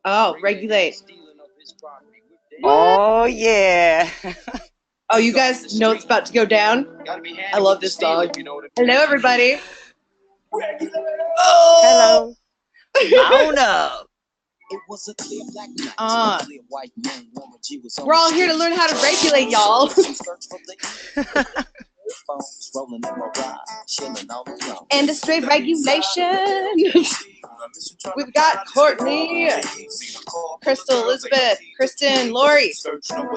Oh, regulate. What? Oh yeah. Oh, you guys know it's about to go down? I love this song. Hello, everybody. Oh! Hello. Mount up. Uh, we're all here to learn how to regulate, y'all. Industry regulation. We've got Courtney, Crystal, Elizabeth, Kristen, Lori,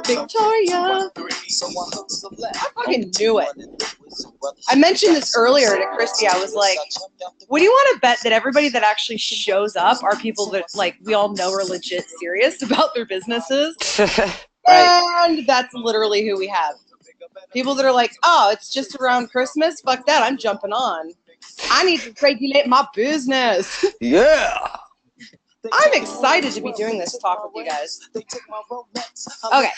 Victoria. I fucking knew it. I mentioned this earlier to Christie. I was like, what do you want to bet that everybody that actually shows up are people that, like, we all know are legit serious about their businesses? Right. And that's literally who we have. People that are like, oh, it's just around Christmas? Fuck that, I'm jumping on. I need to regulate my business. Yeah. I'm excited to be doing this talk with you guys. Okay.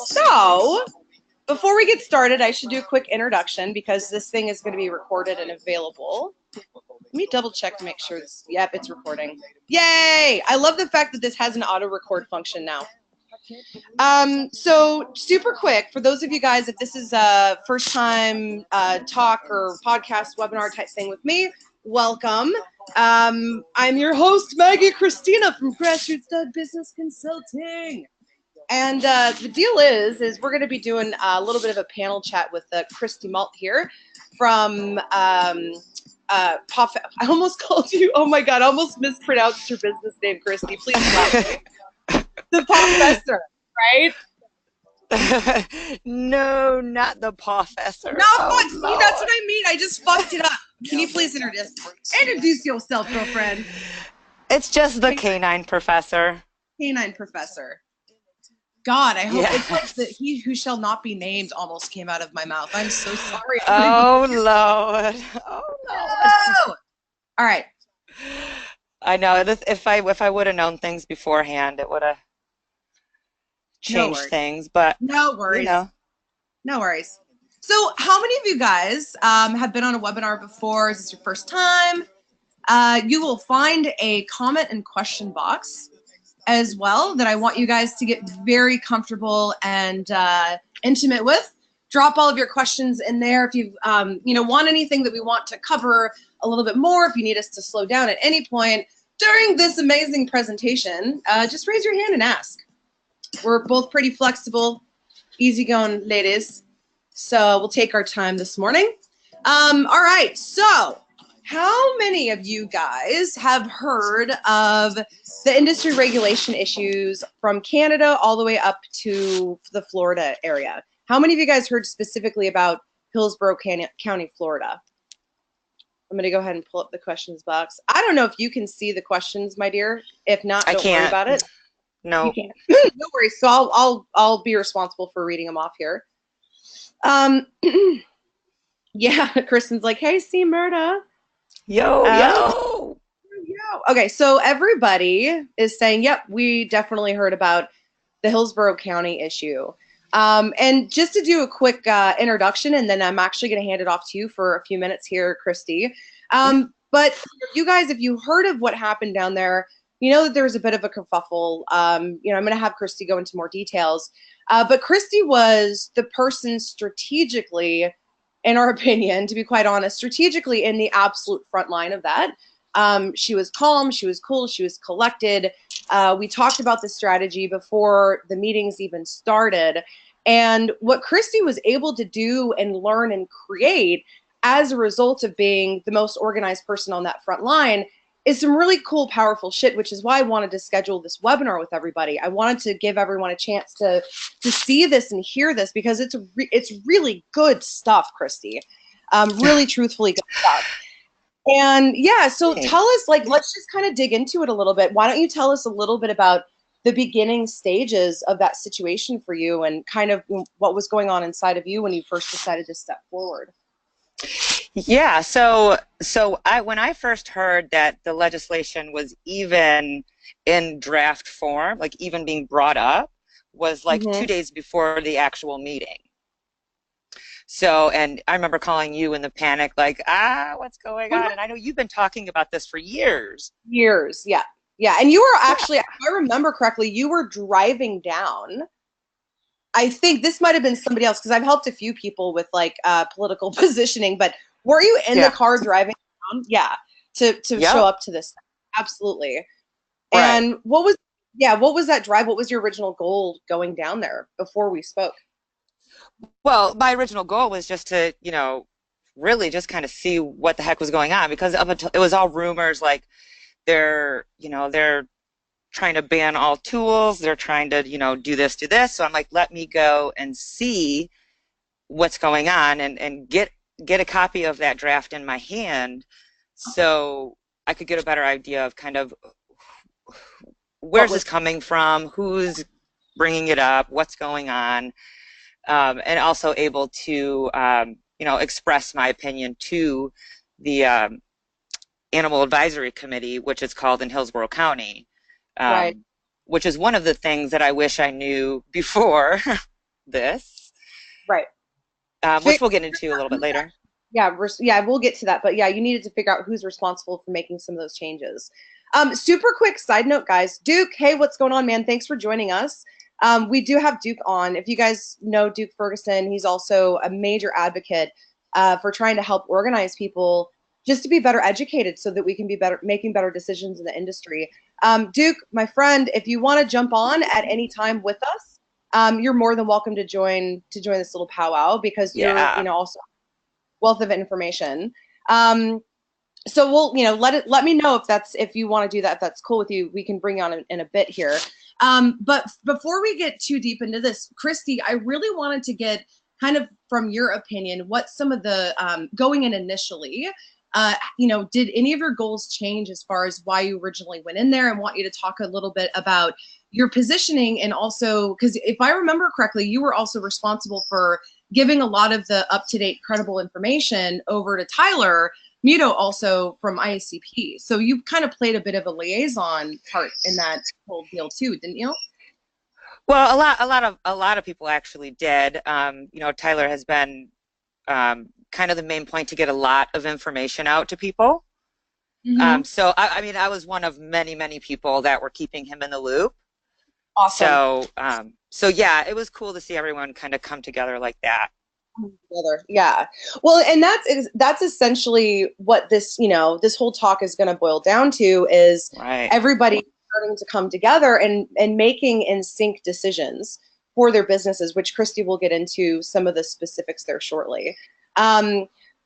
So, before we get started, I should do a quick introduction because this thing is going to be recorded and available. Let me double check to make sure this, yep, it's recording. Yay! I love the fact that this has an auto record function now. So super quick, for those of you guys, if this is a first time talk or podcast webinar type thing with me, welcome. I'm your host, Maggie Christina from Grassroots Business Consulting. And the deal is we're going to be doing a little bit of a panel chat with Christie Malt here from I almost called you, oh my God, I almost mispronounced your business name, Christie. Please allow me. The professor, right? No, not the professor. No, fuck, see, that's what I mean. I just fucked it up. Can you please introduce yourself, girlfriend? It's just the canine professor. Canine professor. God, I hope it's like that he who shall not be named almost came out of my mouth. I'm so sorry. Oh, Lord. Oh, Lord. All right. I know. If I would have known things beforehand, it would have changed things. But no worries. You know. No worries. So, how many of you guys have been on a webinar before? Is this your first time? You will find a comment and question box as well that I want you guys to get very comfortable and intimate with. Drop all of your questions in there. If you want anything that we want to cover a little bit more, if you need us to slow down at any point during this amazing presentation, just raise your hand and ask. We're both pretty flexible, easygoing ladies, so we'll take our time this morning. All right, so how many of you guys have heard of the industry regulation issues from Canada all the way up to the Florida area? How many of you guys heard specifically about Hillsborough County, Florida? I'm going to go ahead and pull up the questions box. I don't know if you can see the questions, my dear. If not, don't worry about it. No. You can't. No worries. So I'll be responsible for reading them off here. Yeah, Kristen's like, hey, see Murda. Yo. Okay, so everybody is saying, yep, we definitely heard about the Hillsborough County issue. And just to do a quick introduction, and then I'm actually going to hand it off to you for a few minutes here, Christie. But you guys, if you heard of what happened down there, you know that there was a bit of a kerfuffle. I'm going to have Christie go into more details. But Christie was the person strategically, in our opinion, to be quite honest, strategically in the absolute front line of that. She was calm, she was cool, she was collected. We talked about the strategy before the meetings even started. And what Christie was able to do and learn and create as a result of being the most organized person on that front line is some really cool, powerful shit, which is why I wanted to schedule this webinar with everybody. I wanted to give everyone a chance to see this and hear this because it's really good stuff, Christie. Really truthfully good stuff. And yeah, so tell us, let's just kind of dig into it a little bit. Why don't you tell us a little bit about the beginning stages of that situation for you and kind of what was going on inside of you when you first decided to step forward? Yeah, so when I first heard that the legislation was even in draft form, like even being brought up, was like 2 days before the actual meeting. So, and I remember calling you in the panic, like, what's going on? And I know you've been talking about this for years. Years, yeah. Yeah, and you were Yeah. actually, if I remember correctly, you were driving down. I think this might have been somebody else because I've helped a few people with like political positioning, but were you in the Yeah. car driving down? Yeah, to show Yep. up to this. Absolutely. Right. And what was that drive? What was your original goal going down there before we spoke? Well, my original goal was just to, really just kind of see what the heck was going on because up until it was all rumors like they're trying to ban all tools, they're trying to, do this, do this. So I'm like, let me go and see what's going on and get a copy of that draft in my hand so I could get a better idea of kind of What where's this was coming from, who's bringing it up, what's going on, and also able to express my opinion to the Animal Advisory Committee, which is called in Hillsborough County, right? um, which is one of the things that I wish I knew before this, Right. which we'll get into a little bit later. Yeah, yeah, we'll get to that. But yeah, you needed to figure out who's responsible for making some of those changes. Super quick side note, guys. Duke, hey, what's going on, man? Thanks for joining us. We do have Duke on. If you guys know Duke Ferguson, he's also a major advocate for trying to help organize people just to be better educated so that we can be better making better decisions in the industry. Duke, my friend, if you want to jump on at any time with us, you're more than welcome to join this little powwow because you're, Yeah. also wealth of information. So we'll, let me know if you want to do that, if that's cool with you. We can bring you on in a bit here. But before we get too deep into this, Christie, I really wanted to get kind of from your opinion what some of the going in initially. Did any of your goals change as far as why you originally went in there? And want you to talk a little bit about your positioning and also because if I remember correctly, you were also responsible for giving a lot of the up-to-date credible information over to Tyler Muto also from IACP. So you kind of played a bit of a liaison part in that whole deal too, didn't you? Well, a lot of people actually did. Tyler has been kind of the main point to get a lot of information out to people. Mm-hmm. So I mean, I was one of many, many people that were keeping him in the loop. Awesome. So yeah, it was cool to see everyone kind of come together like that. Together. Yeah. Well, and that's essentially what this whole talk is going to boil down to is Right. everybody starting to come together and making in sync decisions for their businesses, which Christy will get into some of the specifics there shortly.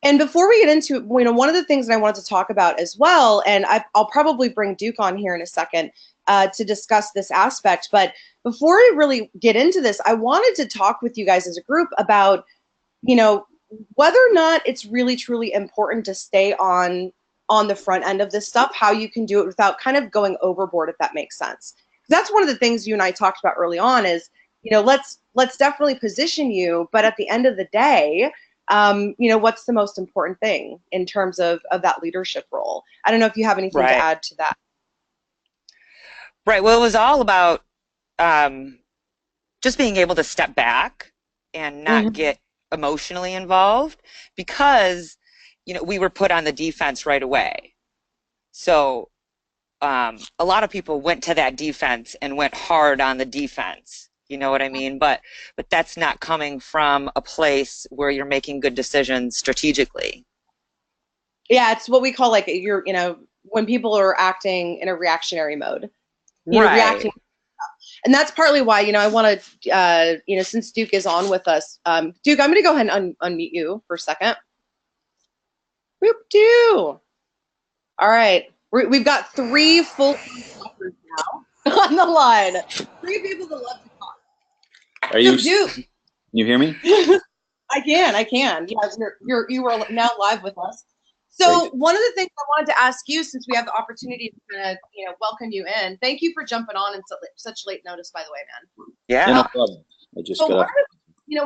And before we get into one of the things that I wanted to talk about as well, and I'll probably bring Duke on here in a second to discuss this aspect, but before we really get into this, I wanted to talk with you guys as a group about whether or not it's really truly important to stay on the front end of this stuff, how you can do it without kind of going overboard, if that makes sense. That's one of the things you and I talked about early on is, let's definitely position you, but at the end of the day, what's the most important thing in terms of that leadership role? I don't know if you have anything to Right. add to that. Right. Well, it was all about just being able to step back and not Mm-hmm. get emotionally involved because, we were put on the defense right away. So a lot of people went to that defense and went hard on the defense. You know what I mean? But that's not coming from a place where you're making good decisions strategically. Yeah, it's what we call like when people are acting in a reactionary mode, reacting. Right. And that's partly why, I want to, since Duke is on with us, Duke, I'm going to go ahead and unmute you for a second. Whoop, do. All right. We've got three full talkers now on the line. Three people that love to talk. Are So, you? Duke. Can you hear me? I can. Yeah, you are now live with us. So Great. one of the things I wanted to ask you, since we have the opportunity to kind of, welcome you in. Thank you for jumping on in such late notice, by the way, man. Yeah, no Yeah. problem. I just So got up.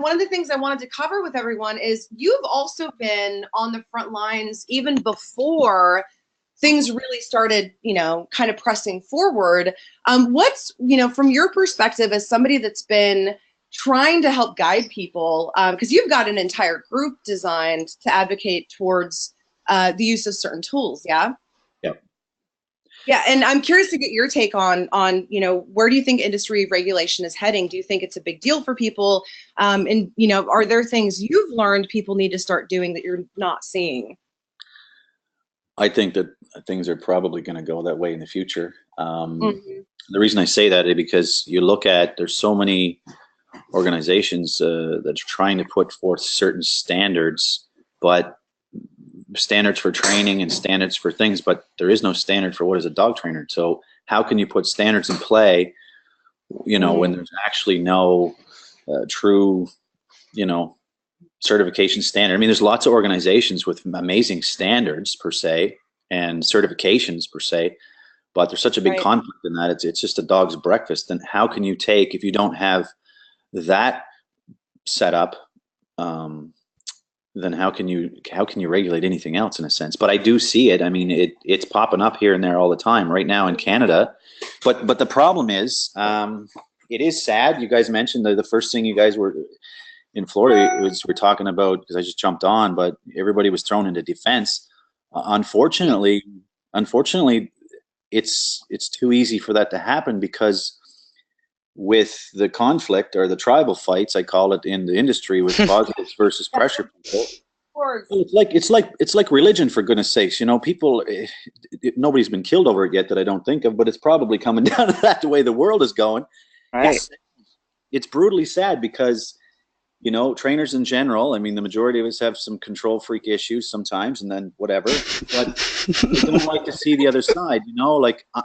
one of the things I wanted to cover with everyone is you've also been on the front lines even before things really started, kind of pressing forward. What's, from your perspective as somebody that's been trying to help guide people, because you've got an entire group designed to advocate towards the use of certain tools, yeah? Yep. Yeah, and I'm curious to get your take on where do you think industry regulation is heading? Do you think it's a big deal for people? And are there things you've learned people need to start doing that you're not seeing? I think that things are probably going to go that way in the future. Mm-hmm. The reason I say that is because you look at there's so many organizations that are trying to put forth certain standards, but standards for training and standards for things, but there is no standard for what is a dog trainer. So how can you put standards in play, when there's actually no true, certification standard? I mean, there's lots of organizations with amazing standards per se and certifications per se, but there's such a big conflict in that it's just a dog's breakfast. And how can you take, if you don't have that set up, then how can you regulate anything else in a sense? But I do see it. I mean, it's popping up here and there all the time right now in Canada. But the problem is, it is sad. You guys mentioned the first thing you guys were in Florida we're talking about, because I just jumped on, but everybody was thrown into defense. Unfortunately, it's too easy for that to happen, because with the conflict or the tribal fights, I call it in the industry, with positives versus pressure people. It's like religion, for goodness sakes. People, nobody's been killed over it yet that I don't think of, but it's probably coming down to that, the way the world is going. Right. It's brutally sad because, trainers in general, I mean, the majority of us have some control freak issues sometimes, and then whatever, but I don't like to see the other side,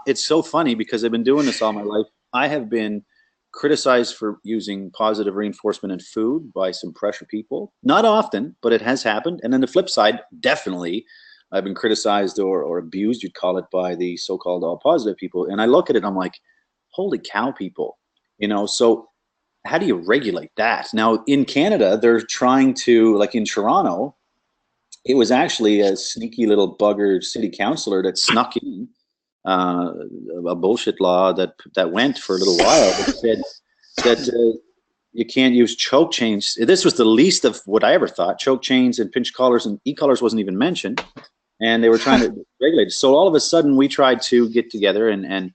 it's so funny because I've been doing this all my life. I have been criticized for using positive reinforcement in food by some pressure people. Not often, but it has happened. And then the flip side, definitely, I've been criticized or abused, you'd call it, by the so-called all positive people. And I look at it, I'm like, holy cow, people. So how do you regulate that? Now, in Canada, they're trying to, like in Toronto, it was actually a sneaky little bugger city councillor that snuck in a bullshit law that went for a little while that said that you can't use choke chains. This was the least of what I ever thought. Choke chains and pinch collars and e-collars wasn't even mentioned, and they were trying to regulate it. So all of a sudden, we tried to get together and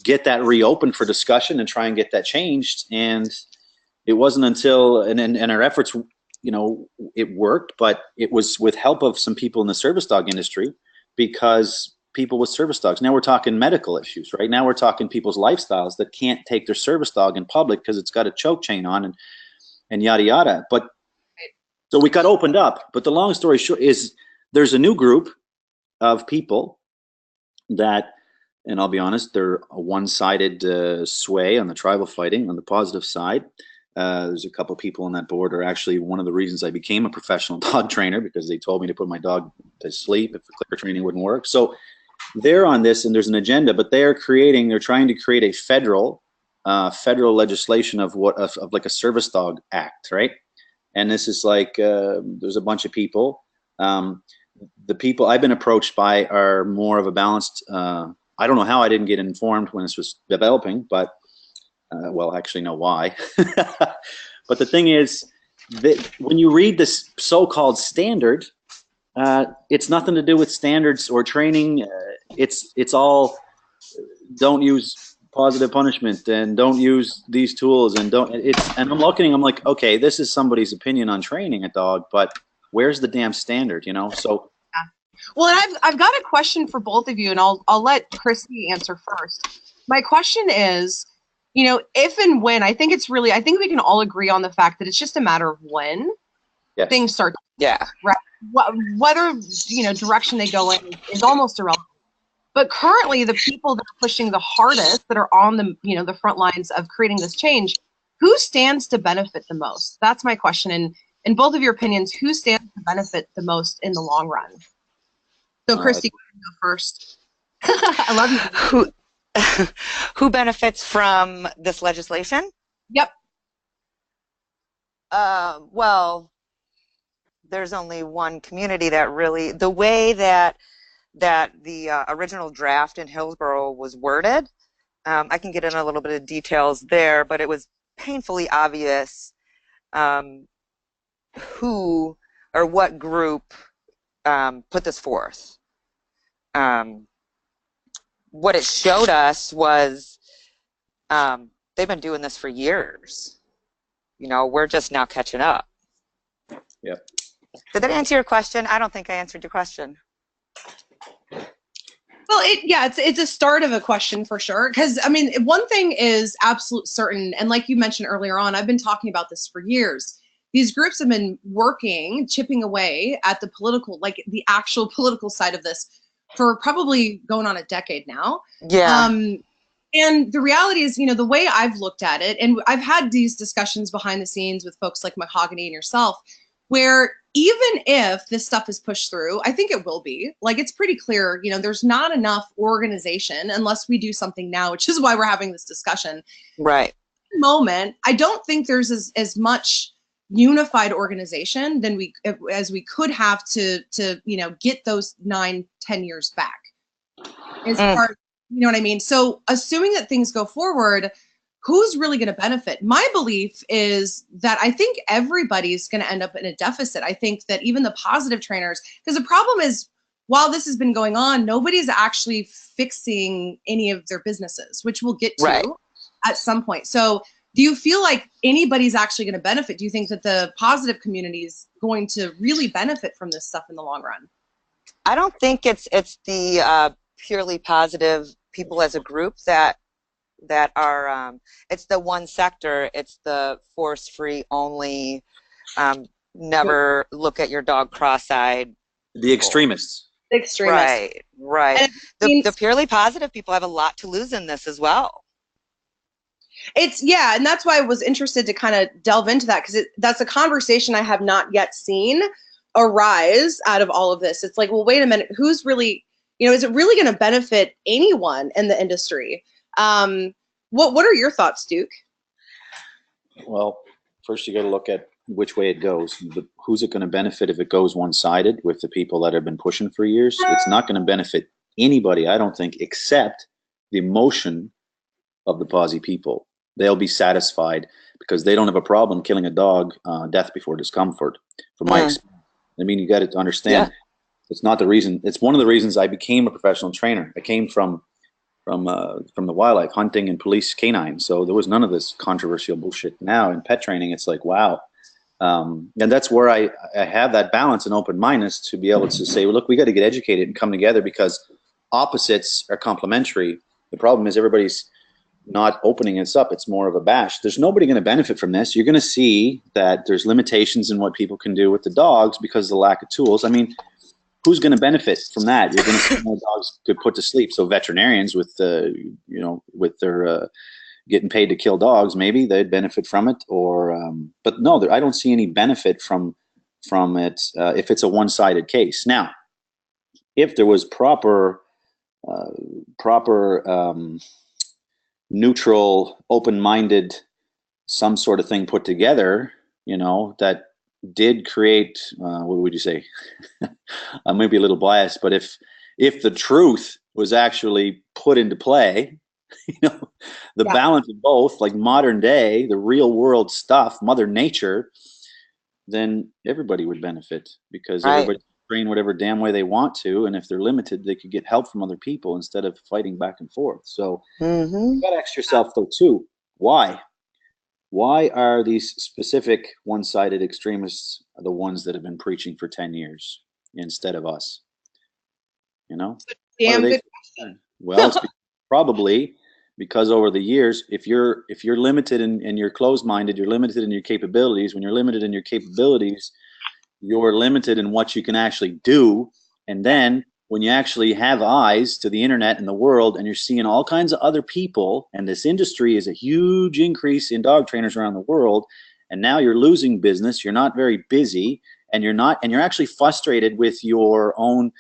get that reopened for discussion and try and get that changed. And it wasn't until and our efforts, it worked, but it was with help of some people in the service dog industry, because people with service dogs, now we're talking medical issues, right? Now we're talking people's lifestyles that can't take their service dog in public because it's got a choke chain on and yada yada. But so we got opened up. But the long story short is there's a new group of people that, and I'll be honest, they're a one-sided sway on the tribal fighting on the positive side. There's a couple of people on that board are actually one of the reasons I became a professional dog trainer, because they told me to put my dog to sleep if the clicker training wouldn't work. So they're on this, and there's an agenda, but they're trying to create a federal legislation of like a service dog act, right? And this is like there's a bunch of people. The people I've been approached by are more of a balanced. I don't know how I didn't get informed when this was developing, but well, I actually know why. But the thing is that when you read this so-called standard, it's nothing to do with standards or training. It's all, don't use positive punishment and don't use these tools and and I'm like, okay, this is somebody's opinion on training a dog, but where's the damn standard, So well, and I've got a question for both of you, and I'll let Christie answer first. My question is, if and when, I think we can all agree on the fact that it's just a matter of when things start. Yeah. Right. Whether, direction they go in is almost irrelevant. But currently, the people that are pushing the hardest, that are on the front lines of creating this change, who stands to benefit the most? That's my question. And in both of your opinions, who stands to benefit the most in the long run? So, Christie, go first. I love you. Who benefits from this legislation? Yep. Well, there's only one community that really, the way that the original draft in Hillsborough was worded, I can get in a little bit of details there, but it was painfully obvious who or what group put this forth. what it showed us was they've been doing this for years. You know, we're just now catching up. Yep. Did that answer your question? I don't think I answered your question. Well, it's a start of a question for sure. Because, I mean, one thing is absolute certain, and like you mentioned earlier on, I've been talking about this for years. These groups have been working, chipping away at the political, like the actual political side of this for probably going on a decade now. Yeah. And the reality is, you know, the way I've looked at it, and I've had these discussions behind the scenes with folks like Mahogany and yourself, where even if this stuff is pushed through, I think it will be, like, it's pretty clear, you know, there's not enough organization unless we do something now, which is why we're having this discussion. Right. At the moment, I don't think there's as much unified organization than as we could have to you know, get those 9-10 years back. As far, you know what I mean? So assuming that things go forward, who's really going to benefit? My belief is that I think everybody's going to end up in a deficit. I think that even the positive trainers, because the problem is, while this has been going on, nobody's actually fixing any of their businesses, which we'll get to at some point. So do you feel like anybody's actually going to benefit? Do you think that the positive community is going to really benefit from this stuff in the long run? I don't think it's the purely positive people as a group that are it's the one sector. It's the force-free only, never look at your dog cross-eyed. The extremists. The extremists. Right. The purely positive people have a lot to lose in this as well. And that's why I was interested to kind of delve into that, because that's a conversation I have not yet seen arise out of all of this. It's like, well, wait a minute, who's really, you know, is it really going to benefit anyone in the industry? What are your thoughts, Duke? Well, first you got to look at which way it goes. Who's it going to benefit if it goes one-sided with the people that have been pushing for years? It's not going to benefit anybody, I don't think, except the emotion of the posse people. They'll be satisfied because they don't have a problem killing a dog, death before discomfort. From my experience, I mean, you got to understand, it's not the reason. It's one of the reasons I became a professional trainer. I came from the wildlife, hunting and police canine. So there was none of this controversial bullshit. Now in pet training, it's like, wow. And that's where I have that balance and open-mindedness to be able to say, well, look, we got to get educated and come together because opposites are complementary. The problem is everybody's not opening this up. It's more of a bash. There's nobody going to benefit from this. You're going to see that there's limitations in what people can do with the dogs because of the lack of tools. I mean, who's going to benefit from that? You're going to see more dogs get put to sleep. So veterinarians with with their getting paid to kill dogs, maybe they'd benefit from it. Or, but no, I don't see any benefit from it if it's a one-sided case. Now, if there was proper neutral, open-minded, some sort of thing put together, you know, that did create, what would you say? I may be a little biased, but if the truth was actually put into play, you know, the balance of both, like modern day, the real world stuff, Mother Nature, then everybody would benefit because everybody train whatever damn way they want to, and if they're limited, they could get help from other people instead of fighting back and forth. So you got to ask yourself though too, why are these specific one-sided extremists the ones that have been preaching for 10 years instead of us? You know, damn good question. Well, it's probably because over the years, if you're limited and you're closed-minded, you're limited in your capabilities. When you're limited in your capabilities, you're limited in what you can actually do. And then when you actually have eyes to the internet and the world and you're seeing all kinds of other people, and this industry is a huge increase in dog trainers around the world, and now you're losing business, you're not very busy, and you're actually frustrated with your own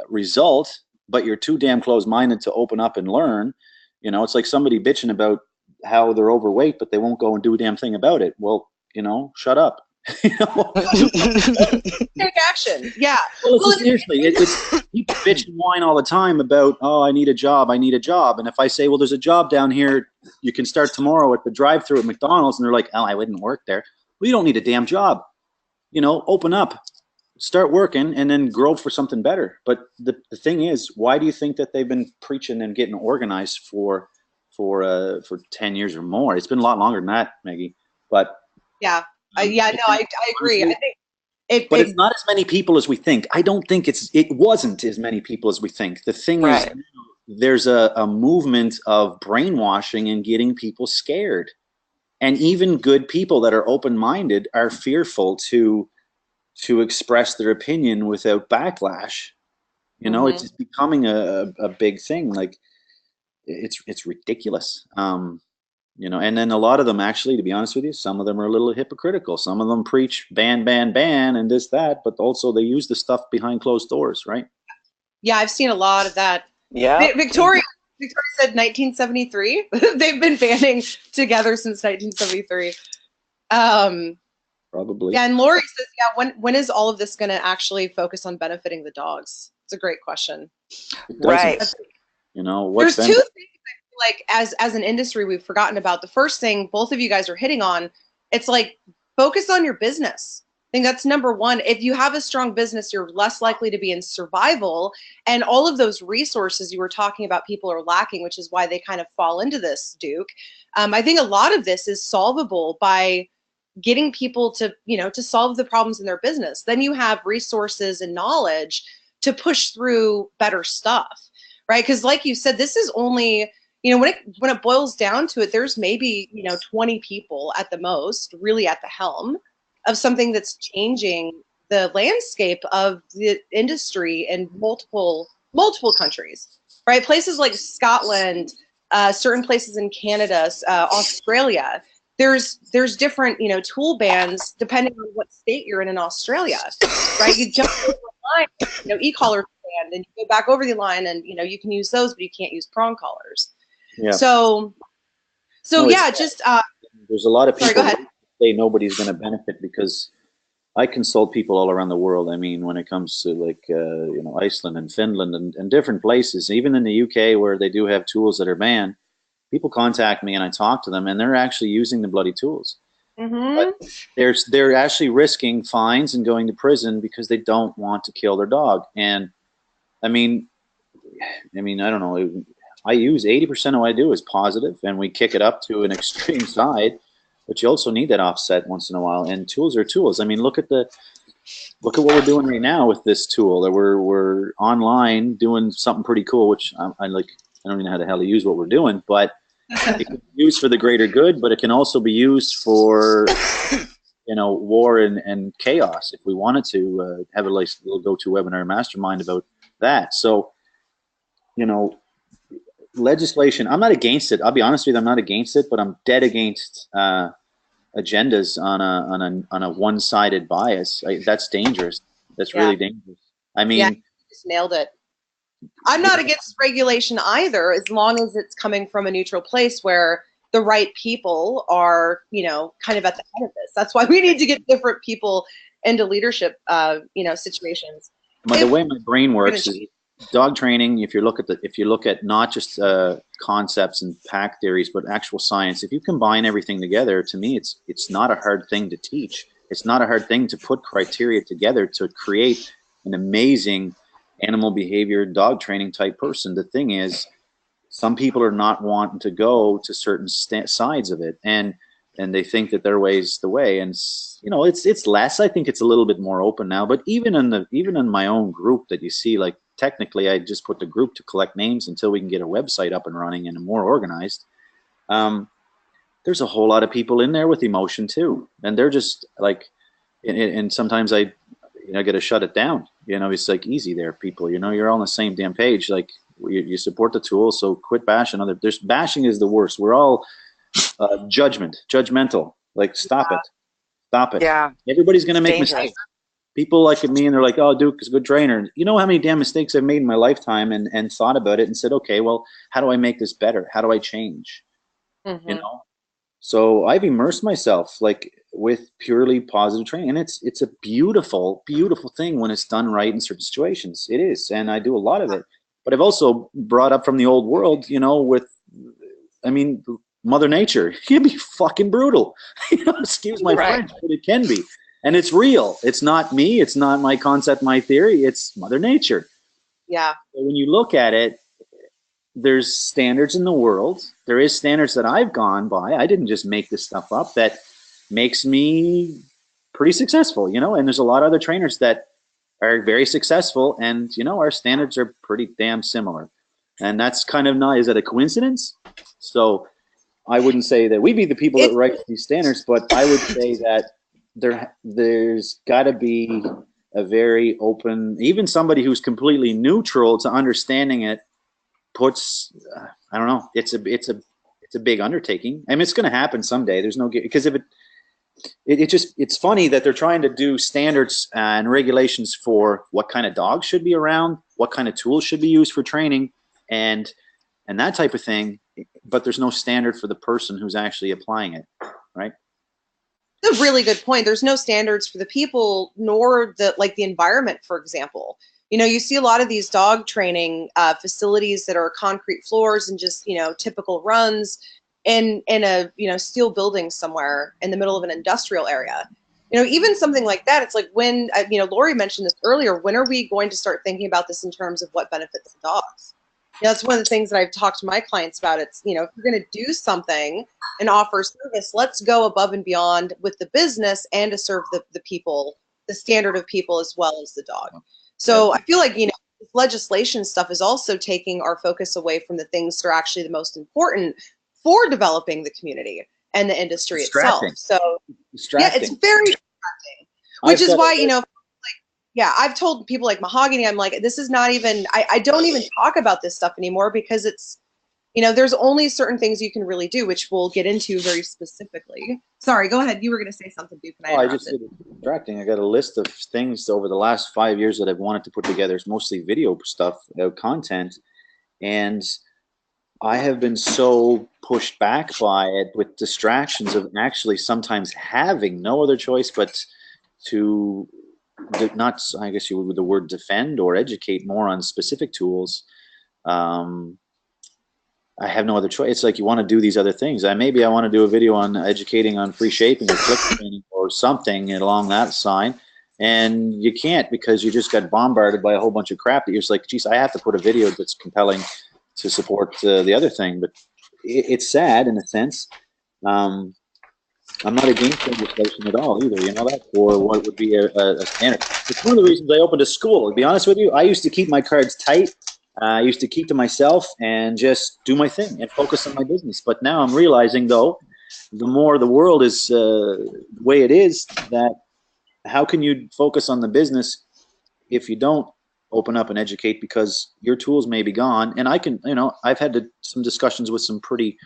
result, but you're too damn closed-minded to open up and learn. You know, it's like somebody bitching about how they're overweight, but they won't go and do a damn thing about it. Well, you know, shut up. You know? Take action. Yeah. Well, seriously, it's people bitch and whine all the time about, oh, I need a job. And if I say, well, there's a job down here, you can start tomorrow at the drive-thru at McDonald's, and they're like, oh, I wouldn't work there. Well, you don't need a damn job. You know, open up. start working and then grow for something better. But the thing is, why do you think that they've been preaching and getting organized for 10 years or more? It's been a lot longer than that, Maggie. But yeah, yeah, no, I agree. I think but it's not as many people as we think. I don't think it wasn't as many people as we think. The thing is, there's a movement of brainwashing and getting people scared. And even good people that are open-minded are fearful to express their opinion without backlash. You know, it's becoming a big thing. Like it's ridiculous. You know, and then a lot of them actually, to be honest with you, some of them are a little hypocritical. Some of them preach ban, ban, ban, and this, that, but also they use the stuff behind closed doors, right? Yeah, I've seen a lot of that. Yeah. Victoria said 1973. They've been banding together since 1973. Probably. Yeah, and Lori says, yeah, when is all of this going to actually focus on benefiting the dogs? It's a great question. Right. You know, there's two things I feel like as an industry we've forgotten about. The first thing both of you guys are hitting on, it's like focus on your business. I think that's number one. If you have a strong business, you're less likely to be in survival. And all of those resources you were talking about, people are lacking, which is why they kind of fall into this, Duke. I think a lot of this is solvable by getting people to, to solve the problems in their business. Then you have resources and knowledge to push through better stuff, right? Because like you said, this is only, when it boils down to it, there's maybe, 20 people at the most really at the helm of something that's changing the landscape of the industry in multiple countries, right? Places like Scotland, certain places in Canada, Australia, there's different, tool bans depending on what state you're in Australia, right? You jump over the line, e-collars banned, and you go back over the line and, you can use those, but you can't use prong collars. Yeah. So yeah, just there's a lot of people that say nobody's going to benefit because I consult people all around the world. I mean, when it comes to like Iceland and Finland and different places, even in the UK where they do have tools that are banned, people contact me and I talk to them and they're actually using the bloody tools. But they're actually risking fines and going to prison because they don't want to kill their dog. And I mean, I don't know. I use 80% of what I do is positive, and we kick it up to an extreme side. But you also need that offset once in a while. And tools are tools. I mean, look at what we're doing right now with this tool. That we're online doing something pretty cool, which I like. I don't even know how the hell to use what we're doing, but it can be used for the greater good. But it can also be used for war and chaos. If we wanted to have a little go-to webinar mastermind about that. So legislation, I'm not against it. I'll be honest with you, I'm not against it, but I'm dead against agendas on a one-sided bias. That's dangerous. That's really dangerous. I mean, you just nailed it. I'm not against regulation either, as long as it's coming from a neutral place where the right people are, kind of at the head of this. That's why we need to get different people into leadership, situations. The way my brain works is dog training. If you look at not just concepts and pack theories, but actual science, if you combine everything together, to me, it's not a hard thing to teach. It's not a hard thing to put criteria together to create an amazing animal behavior dog training type person. The thing is, some people are not wanting to go to certain sides of it, and they think that their way's the way. And it's less. I think it's a little bit more open now. But even in my own group that you see, like, technically, I just put the group to collect names until we can get a website up and running and more organized. There's a whole lot of people in there with emotion too, and they're just like, and sometimes I got to shut it down. It's like, easy there, people. You're all on the same damn page. Like, you support the tool, so quit bashing other. Bashing is the worst. We're all judgmental. Like, stop it. Yeah. Everybody's gonna make mistakes. People like me, and they're like, "Oh, Duke is a good trainer." You know how many damn mistakes I've made in my lifetime, and thought about it and said, "Okay, well, how do I make this better? How do I change?" So I've immersed myself like with purely positive training, and it's a beautiful, beautiful thing when it's done right in certain situations. It is, and I do a lot of it. But I've also brought up from the old world, with, Mother Nature. It can be fucking brutal. Excuse my French, but it can be. And it's real. It's not me. It's not my concept, my theory. It's Mother Nature. Yeah. So when you look at it, there's standards in the world. There is standards that I've gone by. I didn't just make this stuff up. That makes me pretty successful, you know. And there's a lot of other trainers that are very successful, and you know, our standards are pretty damn similar. And that's kind of not, is that a coincidence? So I wouldn't say that we be the people that write these standards, but I would say that there's got to be a very open, even somebody who's completely neutral to understanding it puts, I don't know, it's a big undertaking. I mean, it's going to happen someday. There's no, because if it's funny that they're trying to do standards and regulations for what kind of dogs should be around, what kind of tools should be used for training, and that type of thing, but there's no standard for the person who's actually applying it, right? That's a really good point. There's no standards for the people, nor the environment, for example. You know, you see a lot of these dog training facilities that are concrete floors and just, you know, typical runs in a, you know, steel building somewhere in the middle of an industrial area. You know, even something like that, it's like when, you know, Lori mentioned this earlier, when are we going to start thinking about this in terms of what benefits the dogs? You know, that's one of the things that I've talked to my clients about. It's, you know, if you're going to do something and offer service, let's go above and beyond with the business and to serve the people, the standard of people as well as the dog. So I feel like, you know, this legislation stuff is also taking our focus away from the things that are actually the most important for developing the community and the industry itself. So yeah, it's very distracting, which is why, you know, yeah, I've told people like Mahogany, I'm like, this is not even, I don't even talk about this stuff anymore because it's, you know, there's only certain things you can really do, which we'll get into very specifically. Sorry, go ahead. You were going to say something, Duke. I just said it's distracting. I got a list of things over the last 5 years that I've wanted to put together. It's mostly video stuff, content. And I have been so pushed back by it with distractions of actually sometimes having no other choice but to not, I guess you would, with the word defend or educate more on specific tools. I have no other choice. It's like you want to do these other things. Maybe I want to do a video on educating on free shaping or click training or something along that side, and you can't because you just got bombarded by a whole bunch of crap that you're just like, geez, I have to put a video that's compelling to support the other thing. But it's sad in a sense. I'm not against legislation at all either, you know that, or what would be a standard. It's one of the reasons I opened a school. To be honest with you, I used to keep my cards tight. I used to keep to myself and just do my thing and focus on my business. But now I'm realizing, though, the more the world is the way it is, that how can you focus on the business if you don't open up and educate, because your tools may be gone. And I can, you know, I've had some discussions with some pretty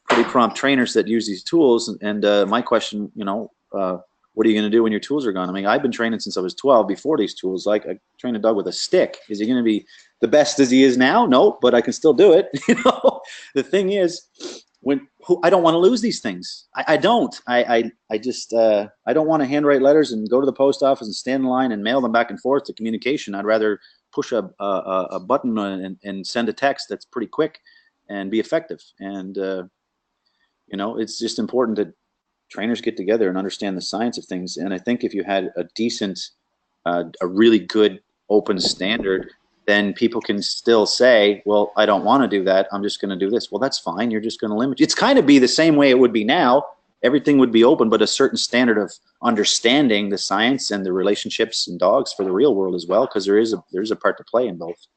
prompt trainers that use these tools. And my question, you know, what are you going to do when your tools are gone? I mean, I've been training since I was 12 before these tools. Like, I train a dog with a stick. Is he going to be the best as he is now? No, but I can still do it. You know, the thing is, I don't want to lose these things. I don't. I just I don't want to handwrite letters and go to the post office and stand in line and mail them back and forth to communication. I'd rather push a button and send a text that's pretty quick and be effective. And you know, it's just important that trainers get together and understand the science of things. And I think if you had a decent, a really good open standard, then people can still say, well, I don't want to do that. I'm just going to do this. Well, that's fine. You're just going to limit. It's kind of be the same way it would be now. Everything would be open, but a certain standard of understanding the science and the relationships in dogs for the real world as well, because there's a part to play in both.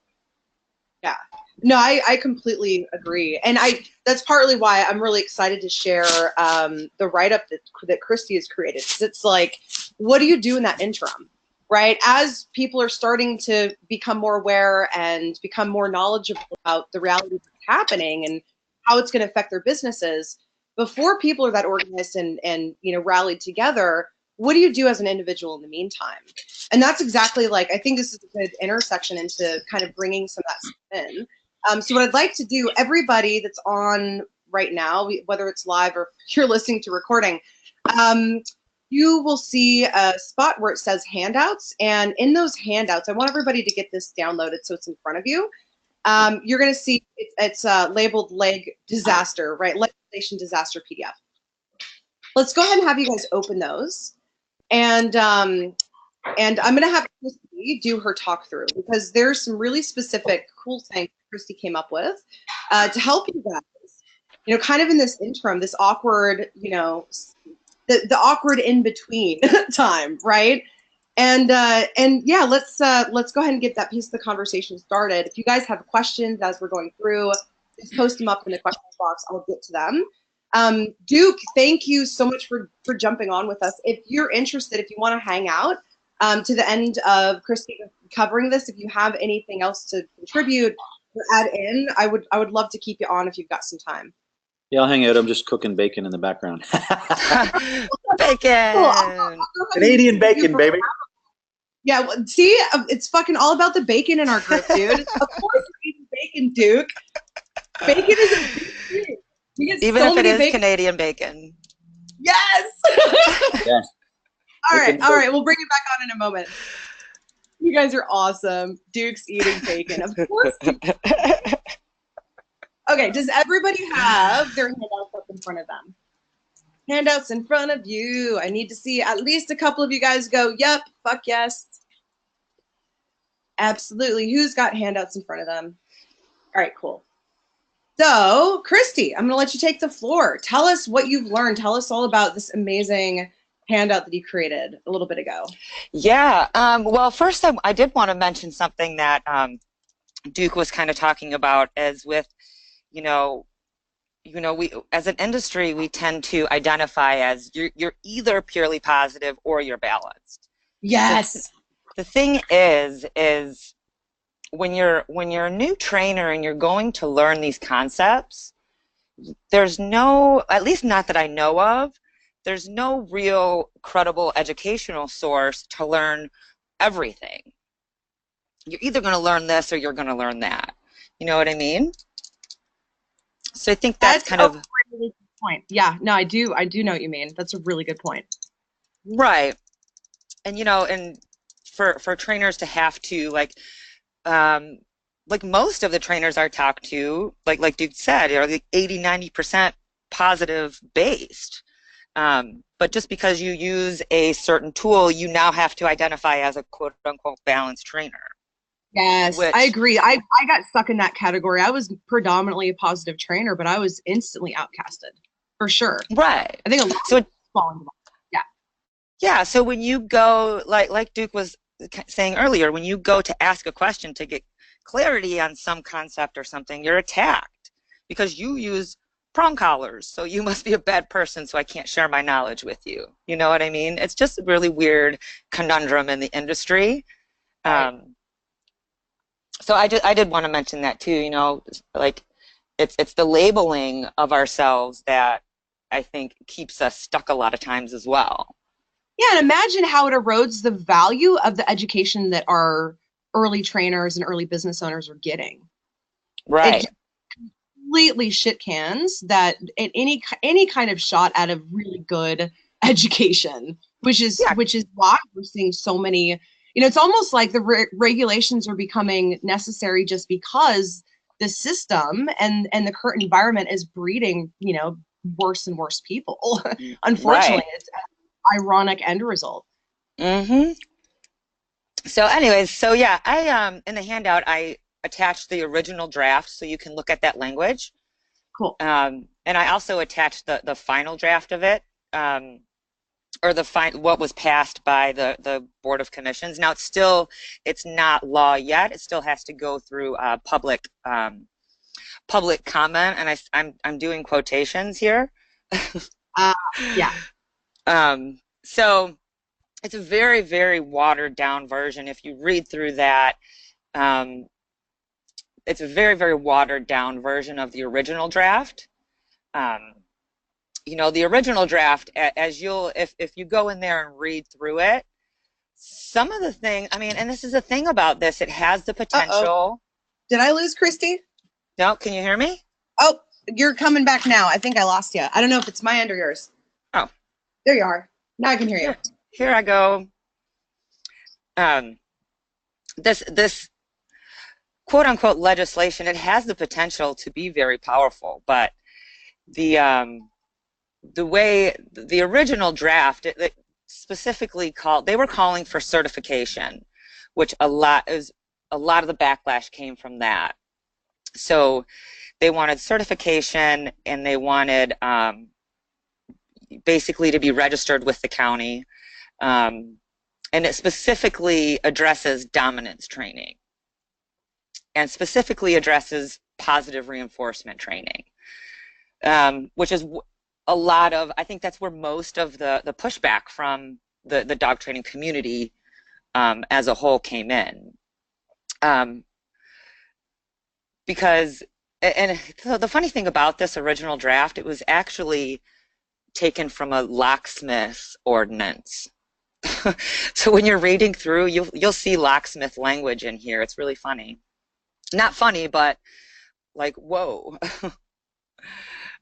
Yeah. No, I completely agree. And that's partly why I'm really excited to share the write-up that Christie has created. Because it's like, what do you do in that interim, right? As people are starting to become more aware and become more knowledgeable about the reality that's happening and how it's going to affect their businesses, before people are that organized and you know, rallied together, what do you do as an individual in the meantime? And that's exactly, like, I think this is a good intersection into kind of bringing some of that stuff in. So what I'd like to do, everybody that's on right now, whether it's live or if you're listening to recording, you will see a spot where it says handouts. And in those handouts, I want everybody to get this downloaded so it's in front of you. You're going to see it's labeled leg disaster, right? Legislation disaster PDF. Let's go ahead and have you guys open those. And I'm going to have Christie do her talk through, because there's some really specific cool things Christie came up with to help you guys, kind of in this interim, this awkward, the awkward in between time, right? And yeah, let's go ahead and get that piece of the conversation started. If you guys have questions as we're going through, just post them up in the questions box. I'll get to them. Duke, thank you so much for jumping on with us. If you're interested, if you want to hang out to the end of Christie covering this, if you have anything else to contribute or add in, I would love to keep you on if you've got some time. Yeah, I'll hang out. I'm just cooking bacon in the background. Bacon! Cool. Canadian bacon, baby. Yeah, see, it's fucking all about the bacon in our group, dude. Of course we're eating bacon, Duke. Bacon is a big thing. Even if it is Canadian bacon. Yes! Yes. All right, we'll bring it back on in a moment. You guys are awesome. Duke's eating bacon. Of course. Okay, does everybody have their handouts up in front of them? Handouts in front of you. I need to see at least a couple of you guys go, yep, fuck yes. Absolutely. Who's got handouts in front of them? All right, cool. So, Christie, I'm going to let you take the floor. Tell us what you've learned. Tell us all about this amazing handout that you created a little bit ago. Yeah. Well, first, I did want to mention something that Duke was kind of talking about, as with, we as an industry, we tend to identify as you're either purely positive or you're balanced. Yes. The thing is when you're a new trainer and you're going to learn these concepts, there's no, at least not that I know of, there's no real credible educational source to learn everything. You're either going to learn this or you're going to learn that. You know what I mean? So I think that's kind of a really good point. Yeah, no, I do know what you mean. That's a really good point. Right. And and for trainers to have to like most of the trainers I talk to, like Duke said, are like 80-90% positive based. But just because you use a certain tool, you now have to identify as a quote unquote balanced trainer. Yes, I agree. I got stuck in that category. I was predominantly a positive trainer, but I was instantly outcasted, for sure. Right. I think a lot of fall into that. Yeah. Yeah. So when you go, like Duke was saying earlier, when you go to ask a question to get clarity on some concept or something, you're attacked because you use prong collars. So you must be a bad person, so I can't share my knowledge with you. You know what I mean? It's just a really weird conundrum in the industry. Right. So I did want to mention that too, like it's the labeling of ourselves that I think keeps us stuck a lot of times as well. Yeah, and imagine how it erodes the value of the education that our early trainers and early business owners are getting. Right. It completely shit cans that any kind of shot at a really good education, which is why we're seeing so many. It's almost like the regulations are becoming necessary just because the system and the current environment is breeding, worse and worse people. Unfortunately, right. It's an ironic end result. Mm-hmm. So anyways, yeah, I in the handout, I attached the original draft so you can look at that language. Cool. And I also attached the final draft of it. Or what was passed by the Board of Commissions. Now it's not law yet. It still has to go through public comment, and I'm doing quotations here. Yeah. So it's a very, very watered down version. If you read through that, it's a very, very watered down version of the original draft. The original draft, as if you go in there and read through it, some of the things, and this is the thing about this, it has the potential. Uh-oh. Did I lose Christie? No, can you hear me? Oh, you're coming back now. I think I lost you. I don't know if it's my end or yours. Oh. There you are. Now I can hear you. Here I go. This quote unquote legislation, it has the potential to be very powerful, but the way the original draft, specifically they were calling for certification, which a lot of the backlash came from that. So they wanted certification, and they wanted basically to be registered with the county. And it specifically addresses dominance training and specifically addresses positive reinforcement training, which is a lot of, I think that's where most of the pushback from the dog training community as a whole came in. Because, and the funny thing about this original draft, it was actually taken from a locksmith ordinance. So when you're reading through, you'll see locksmith language in here. It's really funny. Not funny, but like, whoa.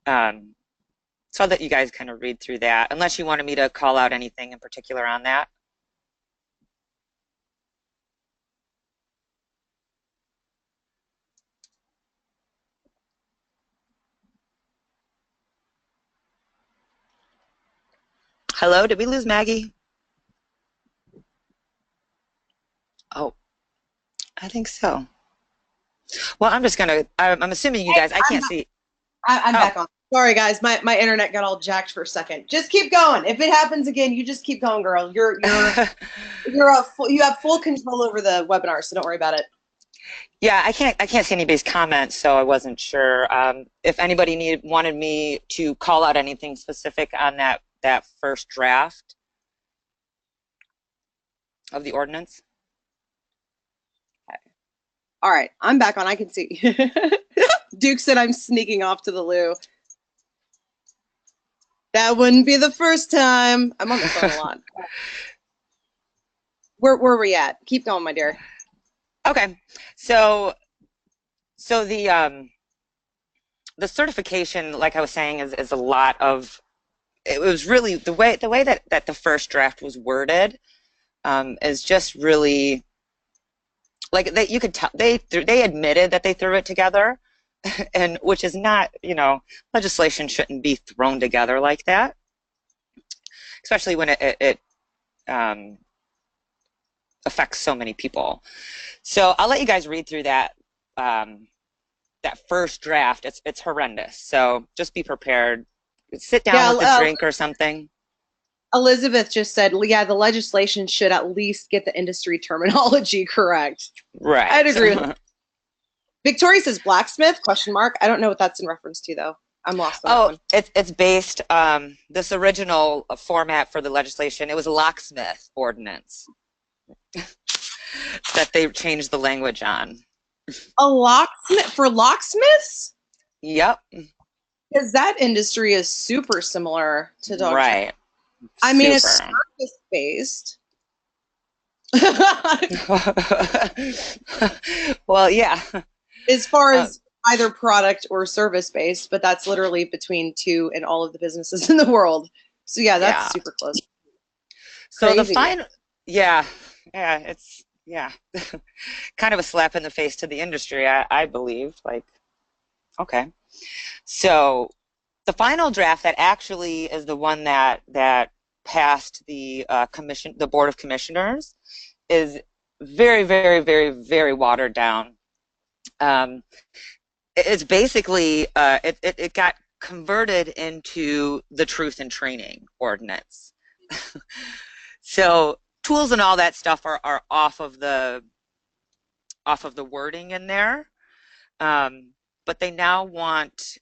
So I'll let you guys kind of read through that, unless you wanted me to call out anything in particular on that. Hello, did we lose Maggie? Oh, I think so. Well, I'm assuming you guys, I can't see. I'm back on. Sorry, guys. My internet got all jacked for a second. Just keep going. If it happens again, you just keep going, girl. You have full control over the webinar, so don't worry about it. Yeah, I can't see anybody's comments, so I wasn't sure. If anybody wanted me to call out anything specific on that first draft of the ordinance. Okay. All right, I'm back on. I can see. Duke said I'm sneaking off to the loo. That wouldn't be the first time. I'm on the phone a lot. Where are we at? Keep going, my dear. Okay, so the certification, like I was saying, is a lot of. It was really the way that the first draft was worded is just really like you could tell they admitted that they threw it together, and which is not, legislation shouldn't be thrown together like that, especially when it affects so many people. So I'll let you guys read through that first draft. It's horrendous. So just be prepared. Sit down with a drink or something. Elizabeth just said, yeah, the legislation should at least get the industry terminology correct. Right. I'd agree with that. Victoria says blacksmith, ? I don't know what that's in reference to, though. I'm lost on that one. It's based, this original format for the legislation, it was a locksmith ordinance that they changed the language on. A locksmith? For locksmiths? Yep. Because that industry is super similar to dog training. Right. I mean, it's service-based. Well, yeah. As far as either product or service-based, but that's literally between 2 and all of the businesses in the world. So yeah, that's super close. So Crazy. the final, it's kind of a slap in the face to the industry, I believe. Like, okay. So the final draft that actually is the one that passed the the Board of Commissioners is very, very, very, very watered down. It's basically it got converted into the Truth in Training Ordinance. So tools and all that stuff are off of the wording in there, but they now want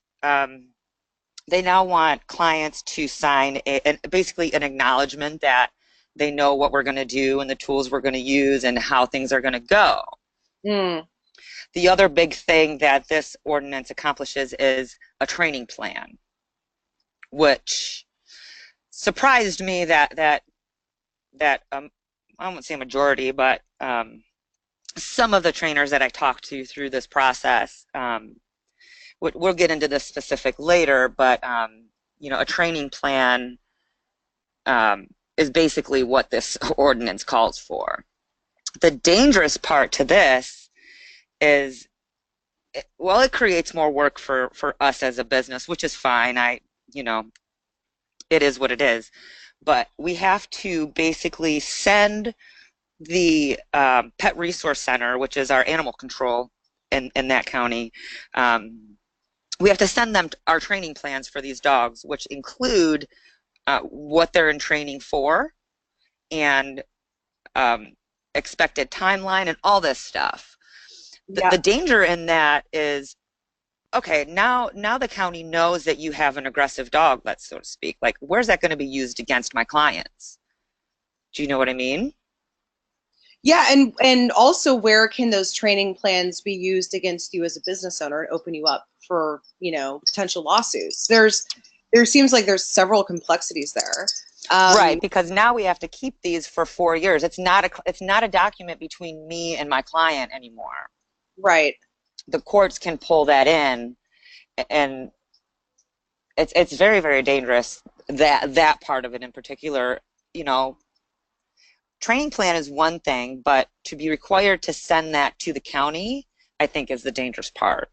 clients to sign basically an acknowledgement that they know what we're going to do and the tools we're going to use and how things are going to go. Mm. The other big thing that this ordinance accomplishes is a training plan, which surprised me that I won't say a majority, but some of the trainers that I talked to through this process, we'll get into this specific later, but a training plan is basically what this ordinance calls for. The dangerous part to this is, it creates more work for us as a business, which is fine. It is what it is. but we have to basically send the Pet Resource Center, which is our animal control in that county, we have to send them our training plans for these dogs, which include what they're in training for and expected timeline and all this stuff. The danger in that is, okay, now the county knows that you have an aggressive dog, let's so to speak. Like, where's that going to be used against my clients? Do you know what I mean? Yeah, and also, where can those training plans be used against you as a business owner and open you up for, you know, potential lawsuits? There seems like there's several complexities there. Right, because now we have to keep these for 4 years. It's not a document between me and my client anymore. Right. The courts can pull that in, and it's very, very dangerous, that part of it in particular. You know, training plan is one thing, but to be required to send that to the county, I think, is the dangerous part.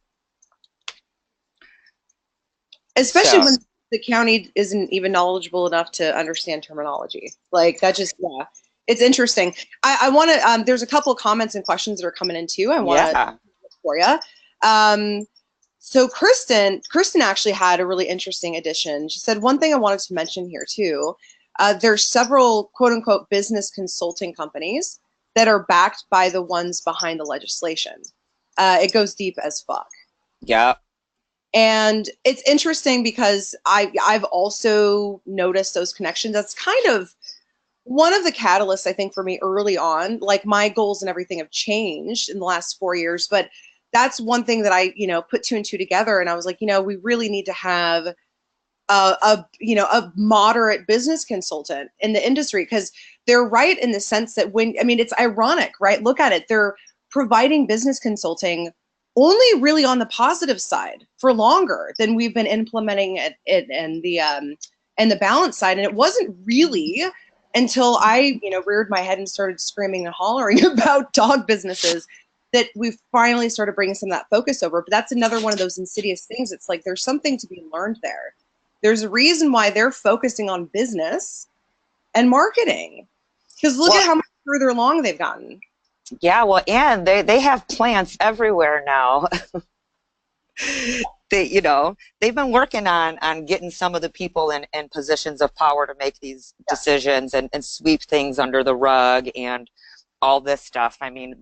Especially when the county isn't even knowledgeable enough to understand terminology. Like, that just, yeah, it's interesting. I want to, there's a couple of comments and questions that are coming in too. I want to for you. So Kristen actually had a really interesting addition. She said, one thing I wanted to mention here too, there's several quote unquote business consulting companies that are backed by the ones behind the legislation. It goes deep as fuck. Yeah. And it's interesting because I've also noticed those connections. That's kind of one of the catalysts, I think, for me early on. Like, my goals and everything have changed in the last 4 years, but that's one thing that I, you know, put 2 and 2 together. And I was like, you know, we really need to have a moderate business consultant in the industry, because they're right in the sense that it's ironic, right? Look at it. They're providing business consulting only really on the positive side for longer than we've been implementing it and the balance side. And it wasn't really until I, you know, reared my head and started screaming and hollering about dog businesses that we finally started bringing some of that focus over. But that's another one of those insidious things. It's like, there's something to be learned there. There's a reason why they're focusing on business and marketing, because look at how much further along they've gotten. Yeah, well, and they have plants everywhere now. They've been working on getting some of the people in positions of power to make these decisions and sweep things under the rug and all this stuff. I mean,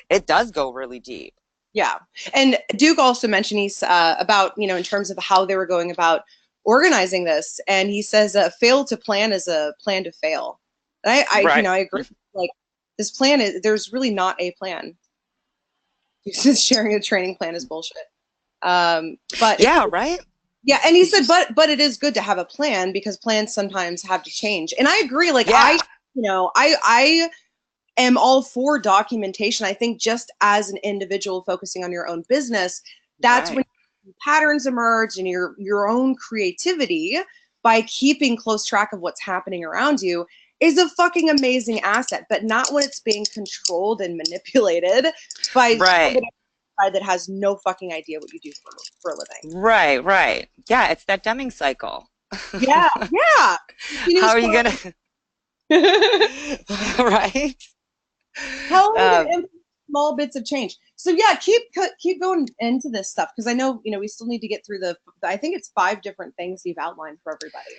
it does go really deep. Yeah. And Duke also mentioned about, you know, in terms of how they were going about organizing this. And he says, fail to plan is a plan to fail. And I agree. Like, this plan there's really not a plan. Just sharing a training plan is bullshit. But yeah, right. Yeah. And he said, but it is good to have a plan, because plans sometimes have to change. And I agree. Like, I am all for documentation. I think just as an individual focusing on your own business, that's when patterns emerge and your own creativity by keeping close track of what's happening around you is a fucking amazing asset, but not when it's being controlled and manipulated by somebody that has no fucking idea what you do for a living. Right. Yeah, it's that Deming cycle. Yeah. How are you gonna right? How are you gonna implement small bits of change? So yeah, keep going into this stuff, because I know, you know, we still need to get through I think it's 5 different things you've outlined for everybody.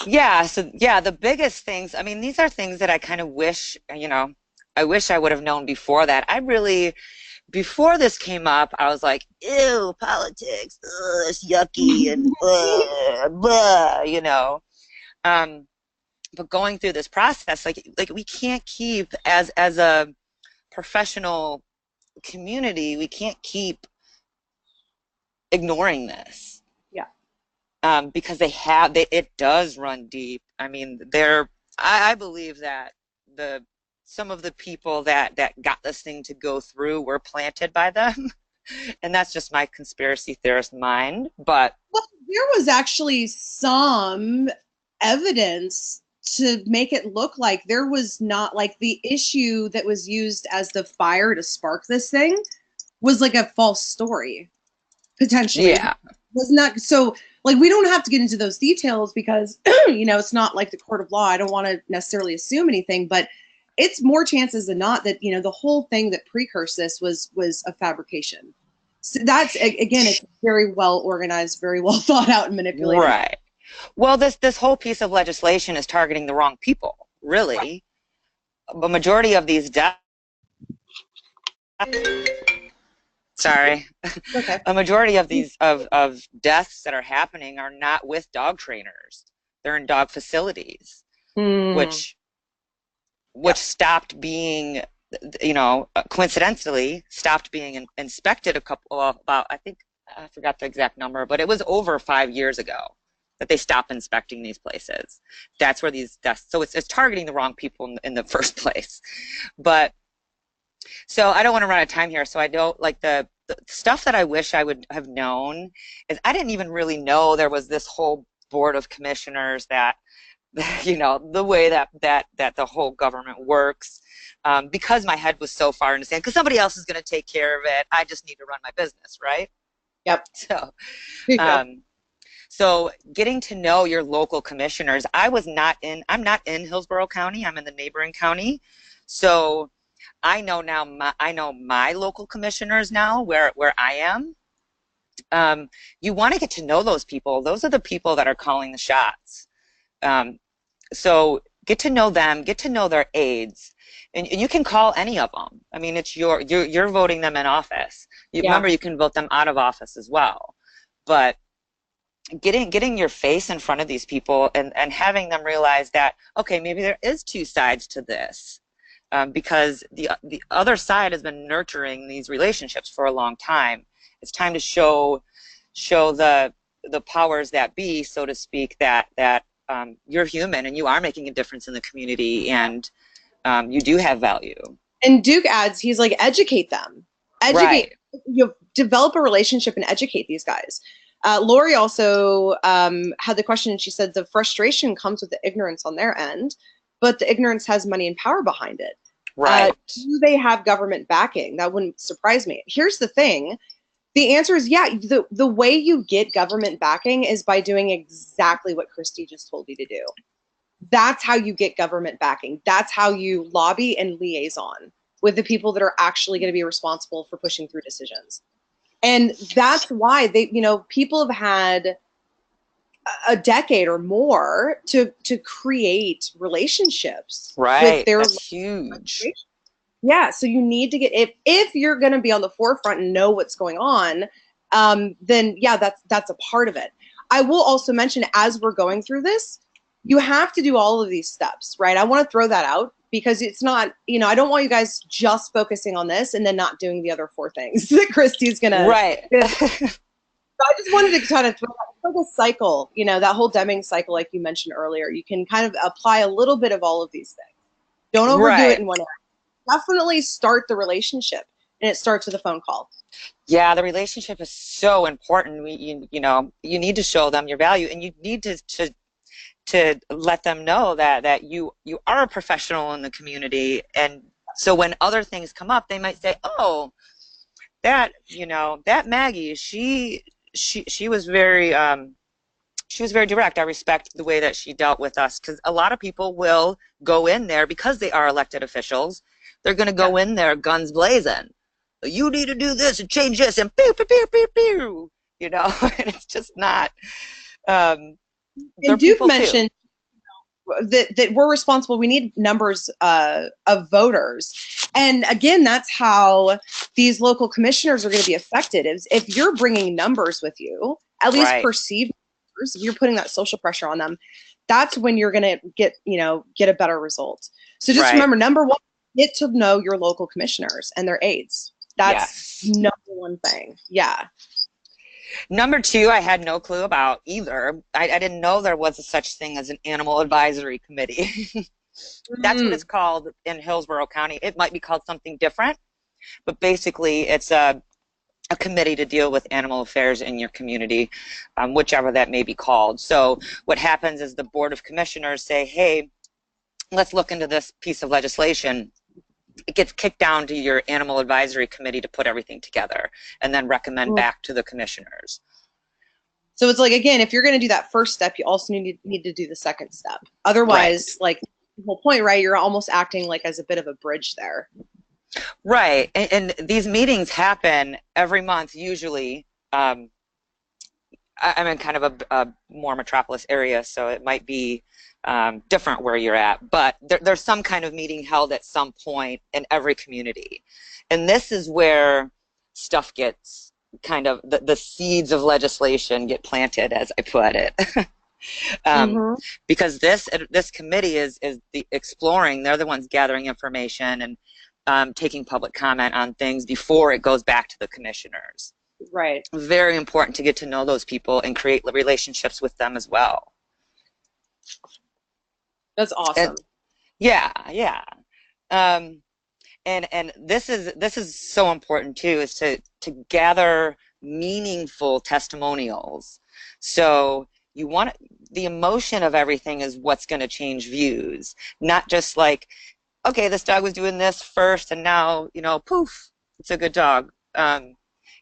Yeah, so yeah, the biggest things, I mean, these are things that I kind of wish, you know, I wish I would have known before that. Before this came up, I was like, ew, politics, it's yucky and blah, you know. But going through this process, like we can't keep, as a professional community, we can't keep ignoring this. Because it does run deep. I mean, I believe that some of the people that got this thing to go through were planted by them. And that's just my conspiracy theorist mind. But there was actually some evidence to make it look like there was not, like, the issue that was used as the fire to spark this thing was like a false story, potentially. Yeah. Wasn't that so? Like, we don't have to get into those details because it's not like the court of law. I don't want to necessarily assume anything, but it's more chances than not that the whole thing that precursed this was a fabrication. So that's, again, it's very well organized, very well thought out and manipulated. Right. Well, this whole piece of legislation is targeting the wrong people, really. Right. A majority of these deaths. Sorry. Okay. A majority of these of deaths that are happening are not with dog trainers. They're in dog facilities, which stopped being, coincidentally stopped being inspected I think, I forgot the exact number, but it was over 5 years ago that they stopped inspecting these places. That's where these deaths, so it's targeting the wrong people in the first place. But so I don't want to run out of time here. So I don't, like, the stuff that I wish I would have known is I didn't even really know there was this whole board of commissioners that, the way that the whole government works, because my head was so far in the sand, because somebody else is going to take care of it. I just need to run my business, right? Yep. So getting to know your local commissioners, I'm not in Hillsborough County. I'm in the neighboring county. So I know now my local commissioners now where I am. You want to get to know those people. Those are the people that are calling the shots. So get to know them, get to know their aides, and you can call any of them. I mean, it's you're voting them in office. Remember, you can vote them out of office as well. But getting your face in front of these people and having them realize that, okay, maybe there is two sides to this. Because the other side has been nurturing these relationships for a long time. It's time to show the powers that be, so to speak, that you're human and you are making a difference in the community, and you do have value. And Duke adds, he's like, educate them, develop a relationship and educate these guys. Lori also had the question, and she said the frustration comes with the ignorance on their end, but the ignorance has money and power behind it. Right. Do they have government backing? That wouldn't surprise me. Here's the thing. The answer is yeah. The way you get government backing is by doing exactly what Christie just told you to do. That's how you get government backing. That's how you lobby and liaison with the people that are actually going to be responsible for pushing through decisions. And that's why people have had a decade or more to create relationships. Right. With their That's huge. Yeah. So you need to get, if you're going to be on the forefront and know what's going on, then yeah, that's a part of it. I will also mention, as we're going through this, you have to do all of these steps, right? I want to throw that out because it's not, I don't want you guys just focusing on this and then not doing the other 4 things that Christie's going to. Right. So I just wanted to kind of throw out like a cycle, that whole Deming cycle, like you mentioned earlier. You can kind of apply a little bit of all of these things. Don't overdo it in one area. Definitely start the relationship, and it starts with a phone call. Yeah, the relationship is so important. You need to show them your value, and you need to let them know that you are a professional in the community. And so when other things come up, they might say, oh, that Maggie, she was very direct. I respect the way that she dealt with us, because a lot of people will go in there because they are elected officials. They're going to go in there guns blazing. You need to do this and change this and pew, pew, pew, pew, pew. And it's just not. And Duke mentioned that we're responsible. We need numbers of voters. And again, that's how these local commissioners are going to be affected. If you're bringing numbers with you, at least perceived numbers, if you're putting that social pressure on them, that's when you're going to get a better result. So just remember, number one, get to know your local commissioners and their aides. That's number one thing. Yeah. Number 2, I had no clue about either. I didn't know there was a such thing as an animal advisory committee. That's what it's called in Hillsborough County. It might be called something different, but basically it's a committee to deal with animal affairs in your community, whichever that may be called. So what happens is the Board of Commissioners say, hey, let's look into this piece of legislation. It gets kicked down to your animal advisory committee to put everything together and then recommend back to the commissioners. So it's like, again, if you're going to do that first step, you also need to do the second step. Otherwise, like the whole point, right? You're almost acting like as a bit of a bridge there. Right. And these meetings happen every month, usually. I'm in kind of a more metropolis area, so it might be different where you're at. But there's some kind of meeting held at some point in every community. And this is where stuff gets kind of, the seeds of legislation get planted, as I put it. Because this committee is the exploring. They're the ones gathering information and taking public comment on things before it goes back to the commissioners. Right. Very important to get to know those people and create relationships with them as well. That's awesome. And, yeah. And this is so important too, is to gather meaningful testimonials. So you want the emotion of everything is what's going to change views, not just like, okay, this dog was doing this first and now, poof, it's a good dog.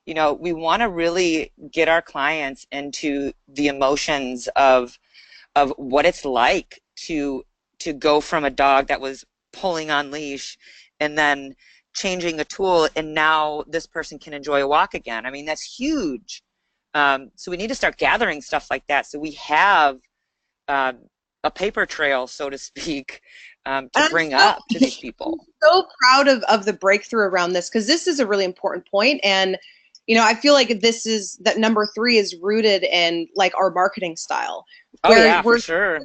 We want to really get our clients into the emotions of what it's like to go from a dog that was pulling on leash and then changing a tool, and now this person can enjoy a walk again. I mean, that's huge. So we need to start gathering stuff like that, so we have a paper trail, so to speak, to bring up to these people. I'm so proud of the breakthrough around this, because this is a really important point. And I feel like that number 3 is rooted in like our marketing style. Oh yeah, for sure.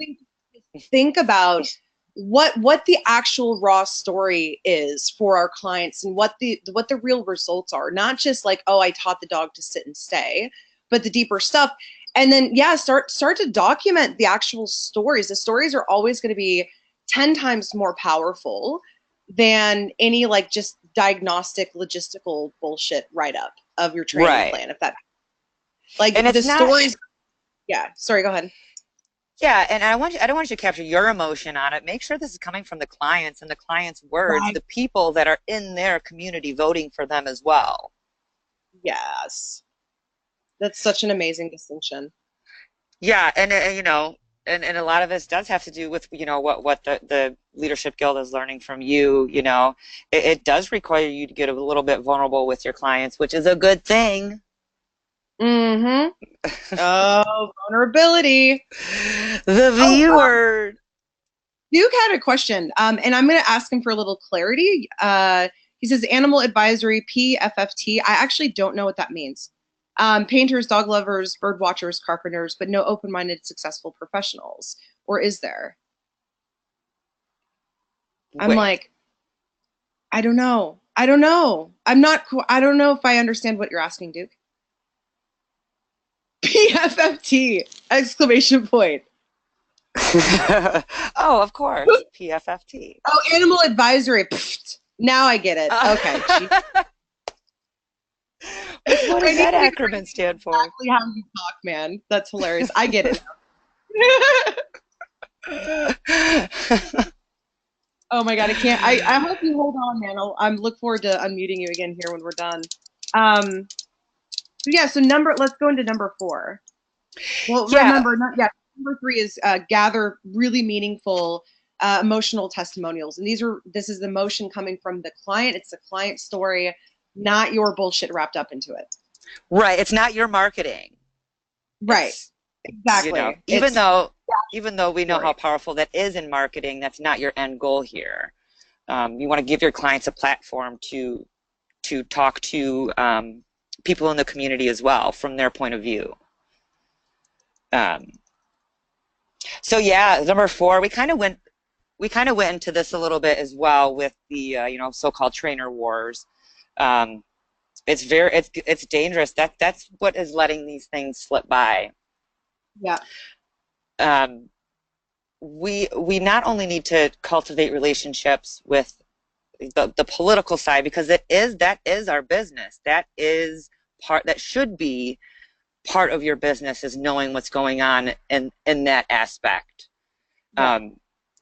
Think about what the actual raw story is for our clients, and what the real results are. Not just like, oh, I taught the dog to sit and stay, but the deeper stuff. And then start to document the actual stories. The stories are always going to be 10 times more powerful than any like just diagnostic logistical bullshit write-up of your training plan. If that, like, and the stories. Yeah. Sorry, go ahead. Yeah, and I don't want you to capture your emotion on it. Make sure this is coming from the clients and the clients' words, right. The people that are in their community voting for them as well. Yes. That's such an amazing distinction. Yeah, and a lot of this does have to do with what the Leadership Guild is learning from you. It does require you to get a little bit vulnerable with your clients, which is a good thing. Oh, vulnerability. The V word. Duke had a question, and I'm going to ask him for a little clarity. He says animal advisory, PFFT. I actually don't know what that means. Painters, dog lovers, bird watchers, carpenters, but no open-minded, successful professionals. Or is there? I'm like, I don't know. I don't know if I understand what you're asking, Duke. PFFT! Exclamation point. Oh, of course. PFFT. Oh, animal advisory. Pfft. Now I get it. Okay. What does that acronym stand for? Exactly how you talk, man. That's hilarious. I get it. Oh my God, I can't. I hope you hold on, man. I'm look forward to unmuting you again here when we're done. So let's go into number 4. Well, remember, number 3 is gather really meaningful emotional testimonials, and this is the emotion coming from the client. It's the client story, not your bullshit wrapped up into it. Right. It's not your marketing. Right. Exactly. Even though we know how powerful that is in marketing, that's not your end goal here. You want to give your clients a platform to talk to people in the community as well from their point of view. So yeah, number 4, we kind of went into this a little bit as well with the so-called trainer wars. It's dangerous. That's what is letting these things slip by. Yeah. We not only need to cultivate relationships with the political side, because that is our business. That should be part of your business, is knowing what's going on in that aspect. Yeah.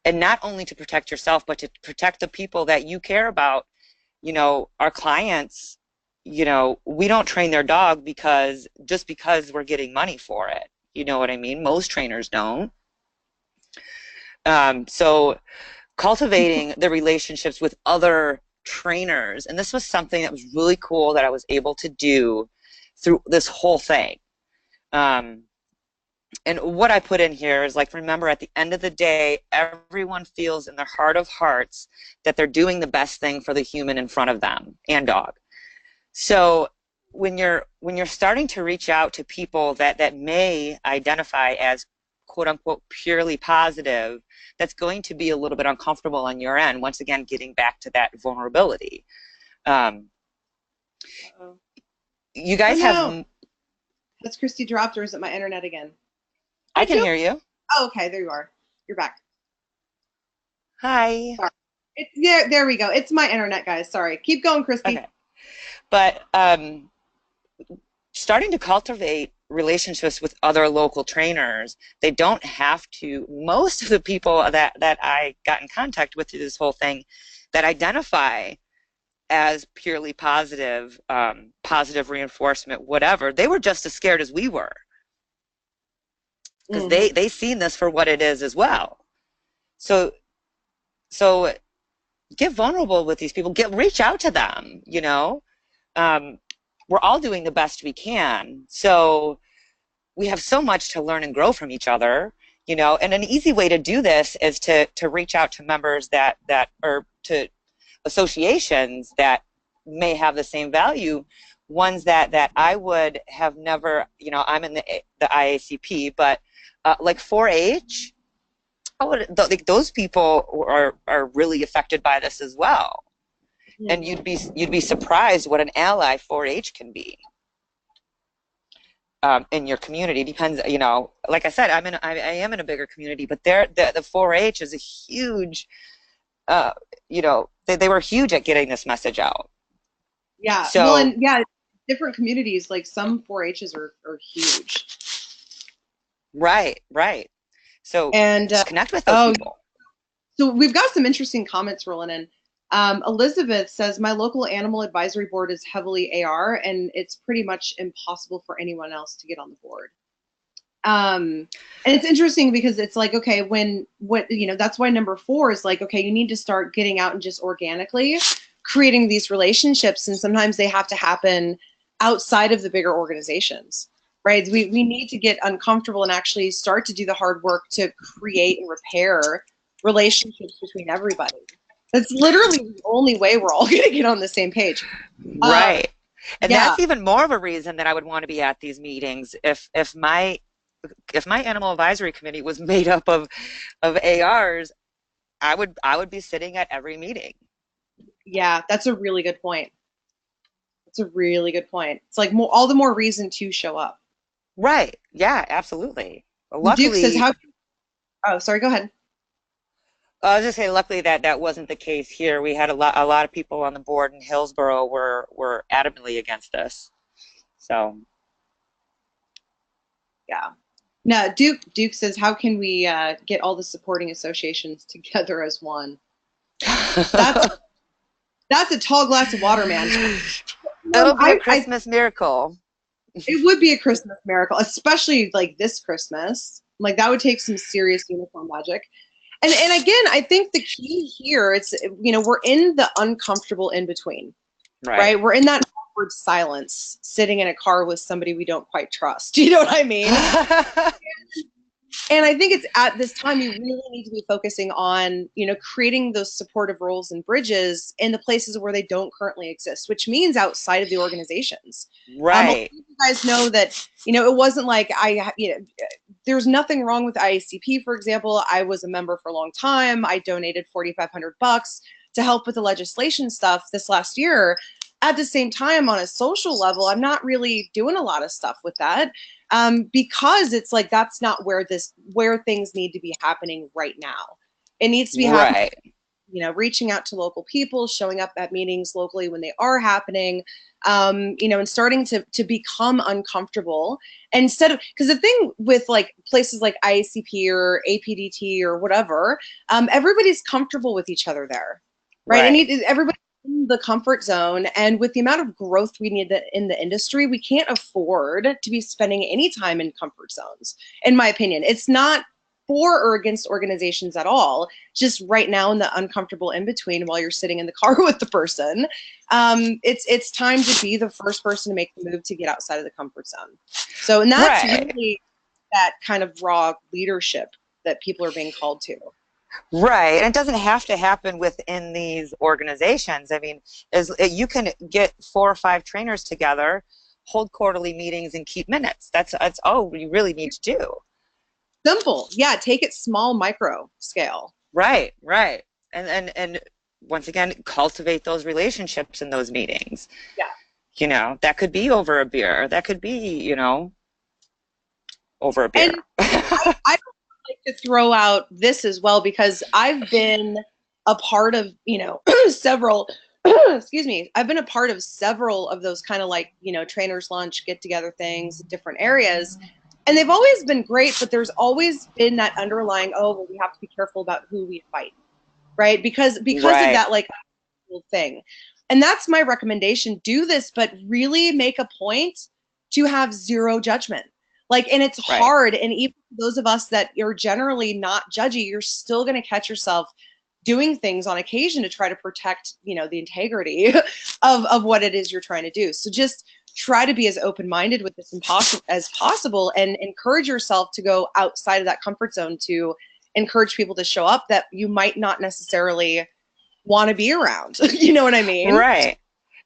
And not only to protect yourself, but to protect the people that you care about. Our clients we don't train their dog because we're getting money for it. You know what I mean? Most trainers don't. So cultivating the relationships with other trainers, and this was something that was really cool that I was able to do through this whole thing. And what I put in here is like, remember, at the end of the day, everyone feels in their heart of hearts that they're doing the best thing for the human in front of them and dog. So when you're starting to reach out to people that may identify as quote unquote purely positive, that's going to be a little bit uncomfortable on your end. Once again, getting back to that vulnerability. You guys have. Has Christie dropped, or is it my internet again? I can hear you. Oh, okay, there you are. You're back. Hi. Sorry. There we go. It's my internet, guys. Sorry. Keep going, Christie. Okay. But starting to cultivate relationships with other local trainers, they don't have to. Most of the people that I got in contact with through this whole thing that identify as purely positive, positive reinforcement, whatever, they were just as scared as we were. Because they seen this for what it is as well. So get vulnerable with these people. Reach out to them. We're all doing the best we can. So we have so much to learn and grow from each other. And an easy way to do this is to reach out to members that or to associations that may have the same value. Ones that I would have never. I'm in the IACP, but like 4-H, those people are really affected by this as well. And you'd be surprised what an ally 4-H can be in your community. Depends, like I said, I am in a bigger community, but the 4-H is a huge, they were huge at getting this message out. Yeah. Different communities, like some 4-H's are huge. Right. So just connect with those people. So we've got some interesting comments rolling in. Elizabeth says, my local animal advisory board is heavily AR, and it's pretty much impossible for anyone else to get on the board. And it's interesting because it's like, okay, that's why number 4 is like, okay, you need to start getting out and just organically creating these relationships. And sometimes they have to happen outside of the bigger organizations. Right, we need to get uncomfortable and actually start to do the hard work to create and repair relationships between everybody. That's literally the only way we're all going to get on the same page. Right, and that's even more of a reason that I would want to be at these meetings. If my animal advisory committee was made up of ARs, I would be sitting at every meeting. Yeah, that's a really good point. It's a really good point. It's like all the more reason to show up. Right. Yeah, absolutely. Luckily, Duke says, oh, sorry, go ahead. I was just saying, luckily that wasn't the case here. We had a lot of people on the board in Hillsborough were adamantly against this. So. Yeah. Now, Duke says, how can we get all the supporting associations together as one? That's a tall glass of water, man. It'll be a Christmas miracle. It would be a Christmas miracle, especially like this Christmas. Like that would take some serious uniform magic. And again, I think the key here, it's, we're in the uncomfortable in between, right? We're in that awkward silence, sitting in a car with somebody we don't quite trust. You know what I mean? And I think it's at this time you really need to be focusing on, creating those supportive roles and bridges in the places where they don't currently exist, which means outside of the organizations. Right. You guys know that, it wasn't like there's nothing wrong with IACP, for example. I was a member for a long time. I donated $4,500 to help with the legislation stuff this last year. At the same time, on a social level, I'm not really doing a lot of stuff with that. Because it's like that's not where things need to be happening right now. It needs to be happening, reaching out to local people, showing up at meetings locally when they are happening, and starting to become uncomfortable instead of, because the thing with like places like IACP or APDT or whatever, everybody's comfortable with each other there, right? And everybody in the comfort zone. And with the amount of growth we need in the industry, we can't afford to be spending any time in comfort zones, in my opinion. It's not for or against organizations at all. Just right now in the uncomfortable in between while you're sitting in the car with the person, it's time to be the first person to make the move to get outside of the comfort zone. So, and that's really that kind of raw leadership that people are being called to. Right. And it doesn't have to happen within these organizations. I mean, you can get 4 or 5 trainers together, hold quarterly meetings, and keep minutes. That's all you really need to do. Simple. Yeah, take it small, micro scale. Right. And once again, cultivate those relationships in those meetings. Yeah. That could be over a beer. That could be, over a beer. And I like to throw out this as well, because I've been a part of, several, excuse me, I've been a part of several of those kind of like, trainers lunch, get together things, different areas. And they've always been great, but there's always been that underlying, well, we have to be careful about who we invite, right? Because of that, like, thing. And that's my recommendation. Do this, but really make a point to have zero judgment. Like, and it's hard. And even those of us that are generally not judgy, you're still going to catch yourself doing things on occasion to try to protect, the integrity of what it is you're trying to do. So just try to be as open-minded with this as possible, and encourage yourself to go outside of that comfort zone to encourage people to show up that you might not necessarily want to be around. You know what I mean? Right.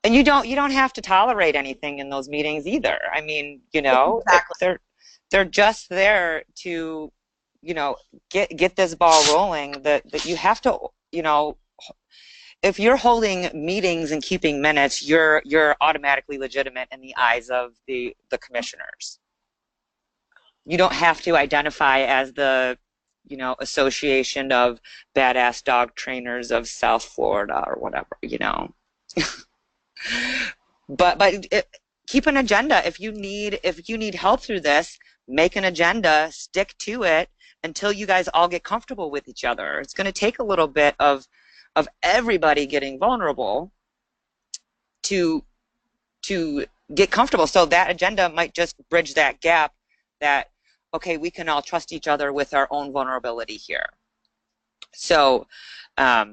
And you don't have to tolerate anything in those meetings either. I mean, exactly. They're just there to, get this ball rolling. That you have to, if you're holding meetings and keeping minutes, you're automatically legitimate in the eyes of the commissioners. You don't have to identify as the, association of badass dog trainers of South Florida or whatever, but keep an agenda. If you need help through this, make an agenda, stick to it until you guys all get comfortable with each other. It's going to take a little bit of everybody getting vulnerable to get comfortable. So that agenda might just bridge that gap that, okay, we can all trust each other with our own vulnerability here. So I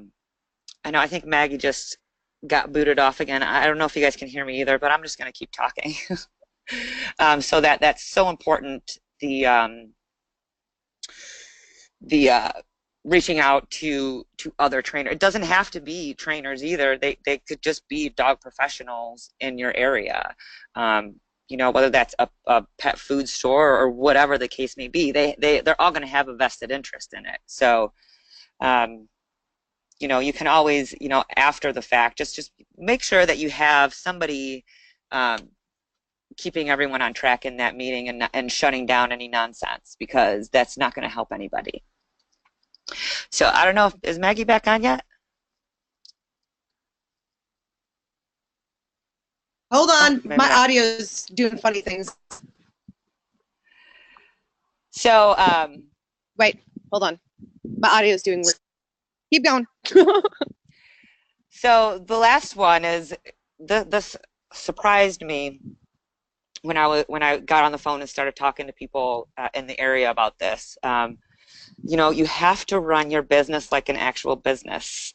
know, I think Maggie just got booted off again. I don't know if you guys can hear me either, but I'm just going to keep talking. So that's so important. The reaching out to other trainers. It doesn't have to be trainers either. They could just be dog professionals in your area. Whether that's a pet food store or whatever the case may be, they're all going to have a vested interest in it. So, you can always, after the fact, just make sure that you have somebody keeping everyone on track in that meeting and shutting down any nonsense, because that's not going to help anybody. So I don't know, is Maggie back on yet? Hold on, my audio's doing funny things. So wait, hold on, my audio's doing weird. Keep going. So the last one is this surprised me when I got on the phone and started talking to people in the area about this. You have to run your business like an actual business,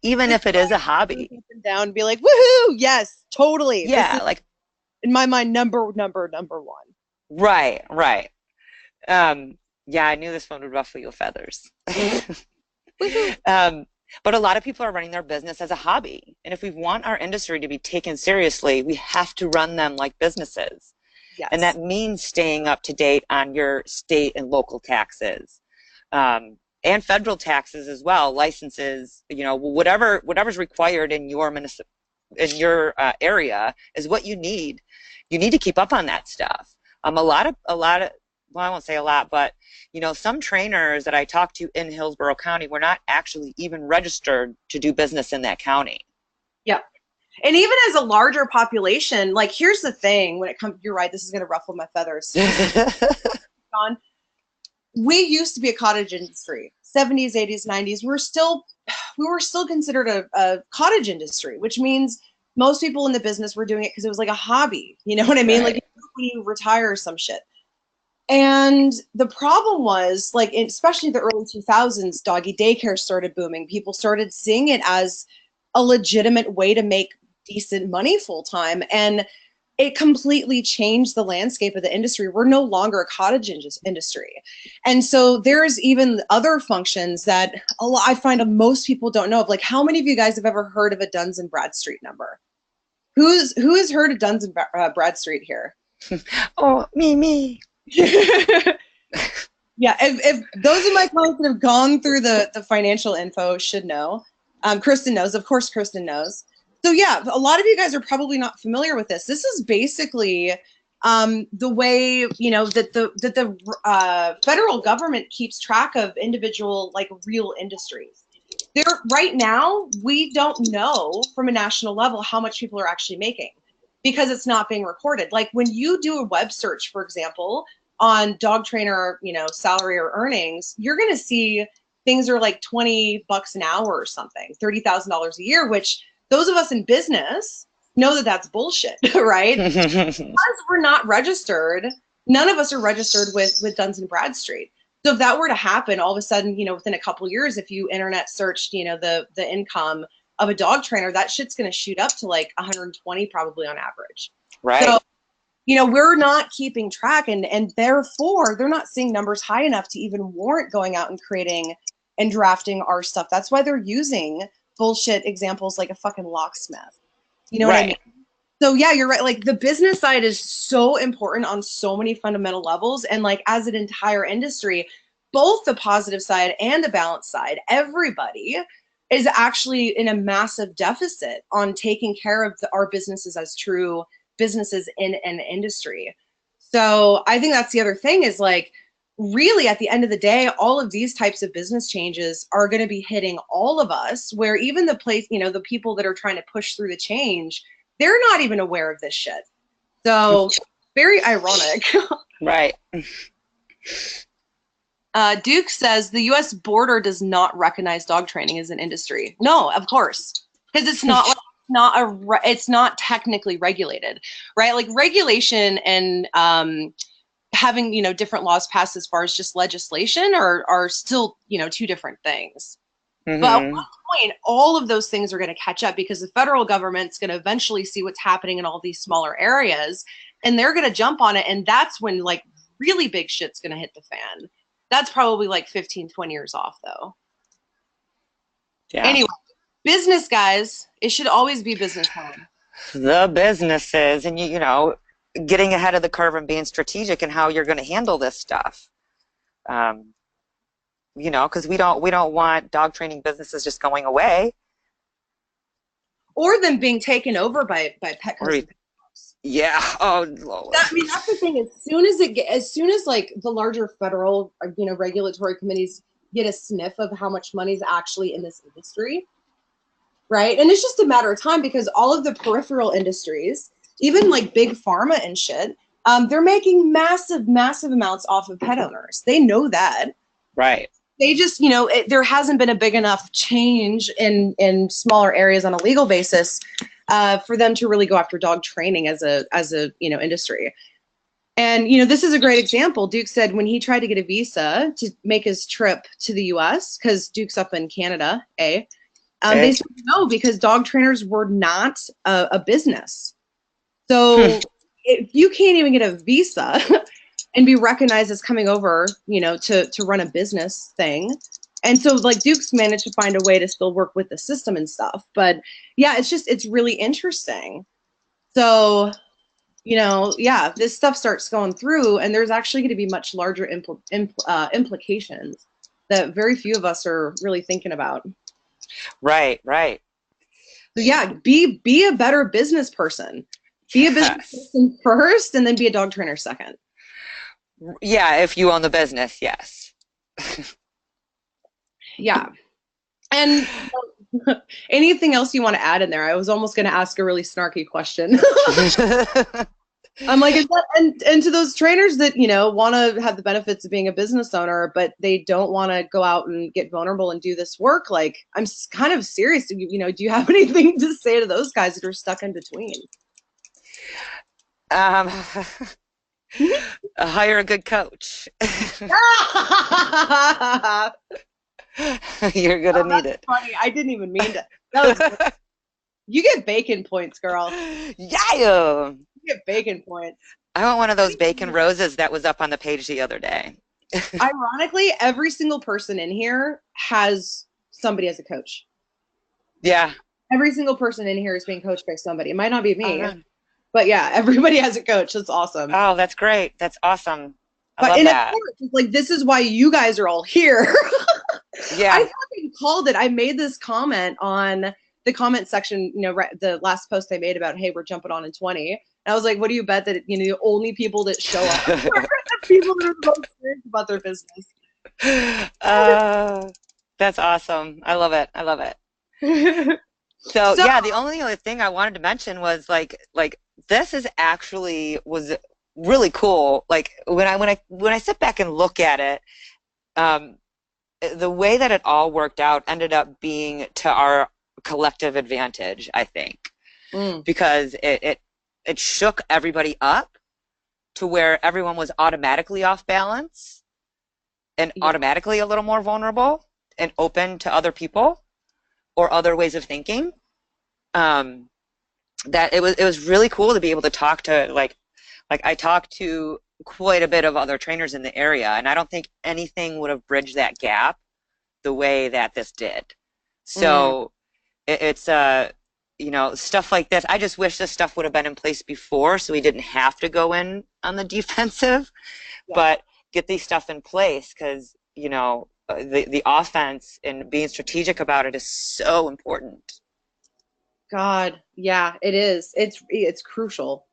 even if it is a hobby. Up and down, be like, woohoo! Yes, totally. Yeah, like in my mind, number one. Right. Yeah, I knew this one would ruffle your feathers. But a lot of people are running their business as a hobby, and if we want our industry to be taken seriously, we have to run them like businesses. Yes. And that means staying up to date on your state and local taxes, and federal taxes as well, licenses. Whatever's required in your area is what you need. You need to keep up on that stuff. A lot of well, I won't say a lot, but some trainers that I talked to in Hillsborough County were not actually even registered to do business in that county. Yeah. And even as a larger population, like, here's the thing, when it comes, you're right, this is going to ruffle my feathers. John, we used to be a cottage industry. 70s, 80s, 90s, we were still considered a cottage industry, which means most people in the business were doing it because it was like a hobby. You know what I mean? Right. Like when you retire or some shit. And the problem was, like, especially the early 2000s, doggy daycare started booming. People started seeing it as a legitimate way to make decent money full time. And it completely changed the landscape of the industry. We're no longer a cottage industry. And so there's even other functions that I find most people don't know of. Like, how many of you guys have ever heard of a Duns and Bradstreet number? Who has heard of Duns and Bradstreet here? Oh, me. Yeah, if those of my clients that have gone through the financial info should know. Kristen knows. Of course, Kristen knows. So yeah, a lot of you guys are probably not familiar with this. This is basically the way, you know, that the federal government keeps track of individual, like, real industries. Right now, we don't know from a national level how much people are actually making because it's not being recorded. Like when you do a web search, for example, on dog trainer, you know, salary or earnings, you're going to see things are like $20 an hour or something, $30,000 a year, which those of us in business know that that's bullshit, right? Because we're not registered, none of us are registered with Duns and Bradstreet. So if that were to happen, all of a sudden, you know, within a couple of years, if you internet searched, you know, the income of a dog trainer, that shit's going to shoot up to like 120 probably on average. Right. So, you know, we're not keeping track, and therefore they're not seeing numbers high enough to even warrant going out and creating and drafting our stuff. That's why they're using bullshit examples like a fucking locksmith. You know what I mean? So yeah, you're right. Like the business side is so important on so many fundamental levels. And like as an entire industry, both the positive side and the balance side, everybody is actually in a massive deficit on taking care of our businesses as true businesses in an industry. So I think that's the other thing is like, really at the end of the day, all of these types of business changes are going to be hitting all of us, where even the place, you know, the people that are trying to push through the change, they're not even aware of this shit. So very ironic. Right. Duke says the U.S. border does not recognize dog training as an industry. No, of course, because it's not like, it's not technically regulated, right? Like regulation and having, you know, different laws passed as far as just legislation are still, you know, two different things. Mm-hmm. But at one point, all of those things are going to catch up because the federal government's going to eventually see what's happening in all these smaller areas, and they're going to jump on it. And that's when like really big shit's going to hit the fan. That's probably like 15, 20 years off though. Yeah. Anyway, business guys, it should always be business time. The businesses, and you know, getting ahead of the curve and being strategic in how you're going to handle this stuff. You know, because we don't want dog training businesses just going away, or them being taken over by pet companies. Yeah. Oh, Lord. I mean, that's the thing. As soon as like the larger federal, you know, regulatory committees get a sniff of how much money is actually in this industry, right? And it's just a matter of time because all of the peripheral industries, even like big pharma and shit, they're making massive amounts off of pet owners. They know that, right? They just, you know, there hasn't been a big enough change in smaller areas on a legal basis for them to really go after dog training as a you know, industry. And, you know, this is a great example. Duke said when he tried to get a visa to make his trip to the US, because Duke's up in Canada, they said no, because dog trainers were not a business. So if you can't even get a visa and be recognized as coming over, you know, to run a business thing. And so like Duke's managed to find a way to still work with the system and stuff. But yeah, it's really interesting. So, you know, yeah, this stuff starts going through and there's actually going to be much larger implications that very few of us are really thinking about. Right. So yeah, be a better business person. Be a business person first and then be a dog trainer second. Yeah, if you own the business, yes. Yeah. And anything else you want to add in there? I was almost going to ask a really snarky question. I'm like, and to those trainers that, want to have the benefits of being a business owner, but they don't want to go out and get vulnerable and do this work. Like, I'm kind of serious. Do you have anything to say to those guys that are stuck in between? Hire a good coach. You're gonna need it. Funny. I didn't even mean to. That was you get bacon points, girl. Yeah. You get bacon points. I want one of those bacon roses that was up on the page the other day. Ironically, every single person in here has somebody as a coach. Yeah. Every single person in here is being coached by somebody. It might not be me, but yeah, everybody has a coach. That's awesome. Oh, that's great. That's awesome. But love that. Of course, like, this is why you guys are all here. Yeah. I fucking called it. I made this comment on the comment section, the last post I made about, hey, we're jumping on in 20. And I was like, what do you bet that, the only people that show up are the people that are the most serious about their business. That's awesome. I love it. I love it. So yeah, the only other thing I wanted to mention was like this was really cool. Like when I sit back and look at it, the way that it all worked out ended up being to our collective advantage, I think, because it shook everybody up to where everyone was automatically off balance and automatically a little more vulnerable and open to other people or other ways of thinking. That it was really cool to be able to talk to like I talked to quite a bit of other trainers in the area, and I don't think anything would have bridged that gap the way that this did. So it's stuff like this. I just wish this stuff would have been in place before, so we didn't have to go in on the defensive, but get these stuff in place, because the offense and being strategic about it is so important. God, yeah, it is. It's crucial.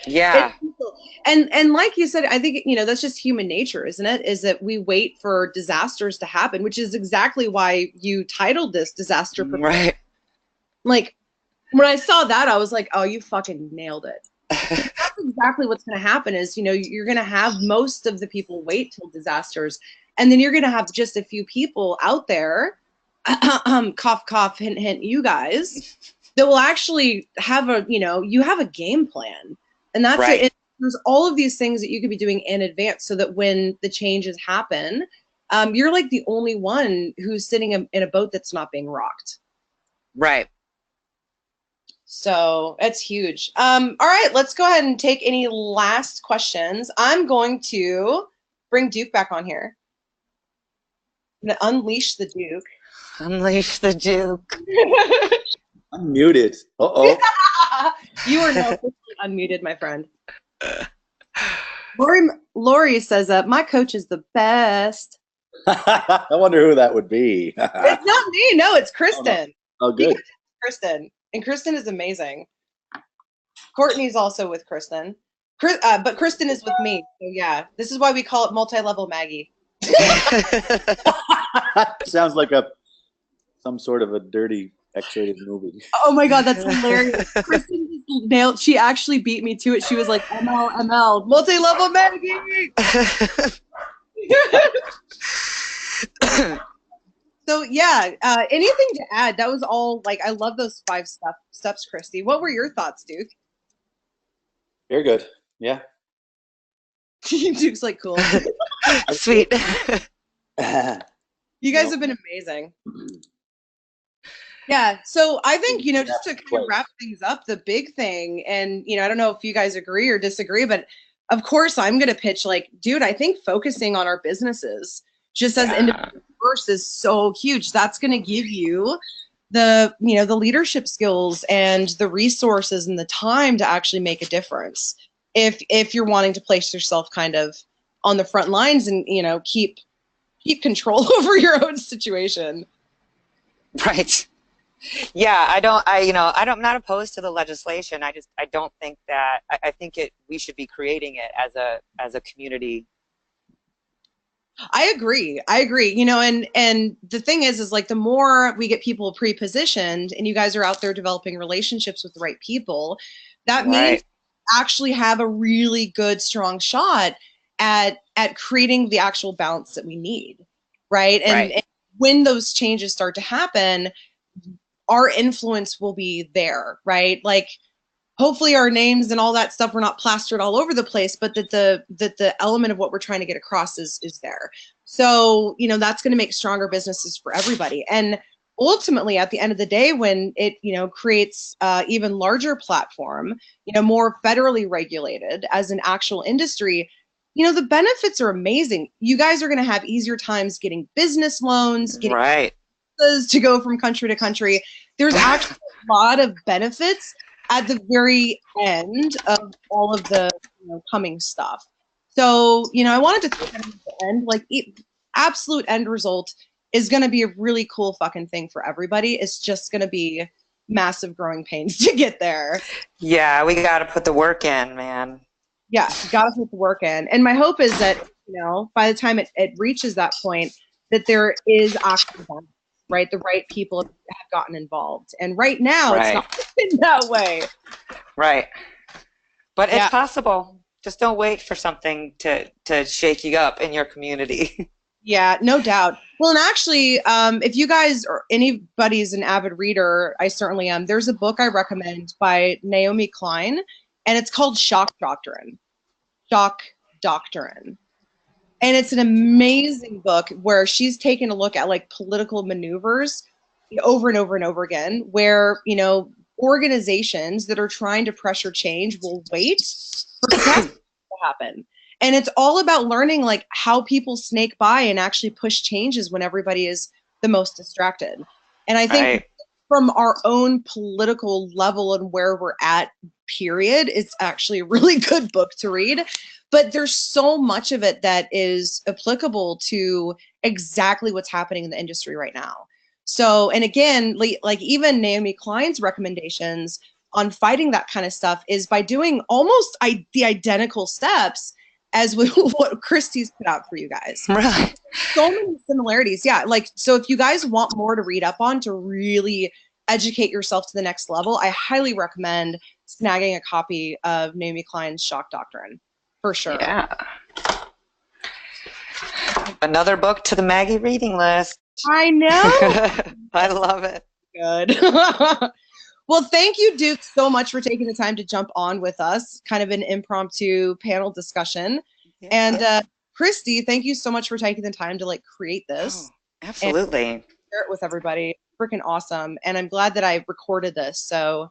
Yeah. It's crucial. And like you said, I think, that's just human nature, isn't it? Is that we wait for disasters to happen, which is exactly why you titled this Disaster Preparedness. Right. Like, when I saw that, I was like, oh, you fucking nailed it. That's exactly what's going to happen is, you're going to have most of the people wait till disasters. And then you're going to have just a few people out there, cough, cough, hint, hint, you guys, that will actually have you have a game plan. And that's right. it. There's all of these things that you could be doing in advance so that when the changes happen, you're like the only one who's sitting in a boat that's not being rocked. Right. So it's huge. All right, let's go ahead and take any last questions. I'm going to bring Duke back on here. I'm going to unleash the Duke. Unleash the Duke. Unmuted. Uh-oh. You are now unmuted, my friend. Lori says, my coach is the best. I wonder who that would be. It's not me. No, it's Kristen. Oh, good. Kristen. And Kristen is amazing. Courtney's also with Kristen. But Kristen is with me. So yeah, this is why we call it multi-level Maggie. Sounds like some sort of a dirty X-rated movie. Oh my God, that's hilarious. Kristen just nailed. She actually beat me to it. She was like, ML, multi-level Maggie. So yeah, anything to add? That was all. Like, I love those 5 steps, Christy. What were your thoughts, Duke? Very good. Yeah. Duke's like, cool. Sweet. You guys have been amazing. Yeah. So I think, just to kind of wrap things up, the big thing, and, I don't know if you guys agree or disagree, but of course I'm going to pitch like, dude, I think focusing on our businesses just as individuals first is so huge. That's going to give you the leadership skills and the resources and the time to actually make a difference. If you're wanting to place yourself kind of on the front lines and, keep control over your own situation. Right. Yeah, I'm not opposed to the legislation. I don't think that, I think we should be creating it as a community. I agree. And the thing is like, the more we get people pre-positioned and you guys are out there developing relationships with the right people, that means actually have a really good, strong shot at creating the actual balance that we need, right? And when those changes start to happen, our influence will be there, right? Like, hopefully our names and all that stuff, we're not plastered all over the place, but that the element of what we're trying to get across is there. So, you know, that's going to make stronger businesses for everybody. And ultimately, at the end of the day, when it, you know, creates even larger platform, you know, more federally regulated as an actual industry, you know, the benefits are amazing. You guys are going to have easier times getting business loans, getting visas to go from country to country. There's actually a lot of benefits at the very end of all of the, you know, coming stuff. So, you know, I wanted to think at the end, like, absolute end result is going to be a really cool fucking thing for everybody. It's just going to be massive growing pains to get there. Yeah, we got to put the work in, man. Yeah, got to put the work in. And my hope is that, you know, by the time it reaches that point, that there is actually, right, the right people have gotten involved. And right now, it's not in that way. Right. But it's possible. Just don't wait for something to shake you up in your community. Yeah, no doubt. Well, and actually, if you guys or anybody's an avid reader, I certainly am. There's a book I recommend by Naomi Klein, and it's called Shock Doctrine. Shock Doctrine. And it's an amazing book where she's taken a look at like political maneuvers over and over and over again, where, you know, organizations that are trying to pressure change will wait for catastrophe to happen. And it's all about learning like how people snake by and actually push changes when everybody is the most distracted. And I think from our own political level and where we're at, period, it's actually a really good book to read. But there's so much of it that is applicable to exactly what's happening in the industry right now. So, and again, like even Naomi Klein's recommendations on fighting that kind of stuff is by doing almost the identical steps as with what Christie's put out for you guys. Right. So many similarities. Yeah. Like, so if you guys want more to read up on to really educate yourself to the next level, I highly recommend snagging a copy of Naomi Klein's Shock Doctrine. For sure. Yeah. Another book to the Maggie reading list. I know. I love it. Good. Well, thank you, Duke, so much for taking the time to jump on with us. Kind of an impromptu panel discussion. Yeah. And Christie, thank you so much for taking the time to like create this. Oh, absolutely. And share it with everybody. Freaking awesome. And I'm glad that I recorded this. So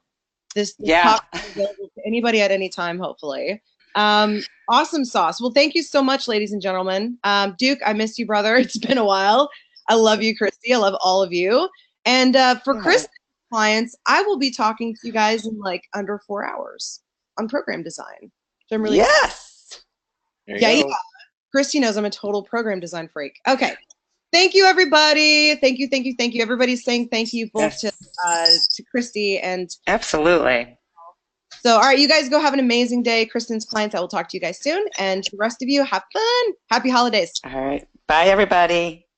this talk is available to anybody at any time, hopefully. Awesome sauce. Well, thank you so much, ladies and gentlemen. Duke, I miss you, brother. It's been a while. I love you, Christie. I love all of you. And for Christie's clients, I will be talking to you guys in like under 4 hours on program design. So I'm really yeah. Christie knows I'm a total program design freak. Okay. Thank you, everybody. Thank you. Everybody's saying thank you both to Christie and absolutely. So, all right, you guys go have an amazing day. Kristen's clients, I will talk to you guys soon. And to the rest of you, have fun. Happy holidays. All right. Bye, everybody.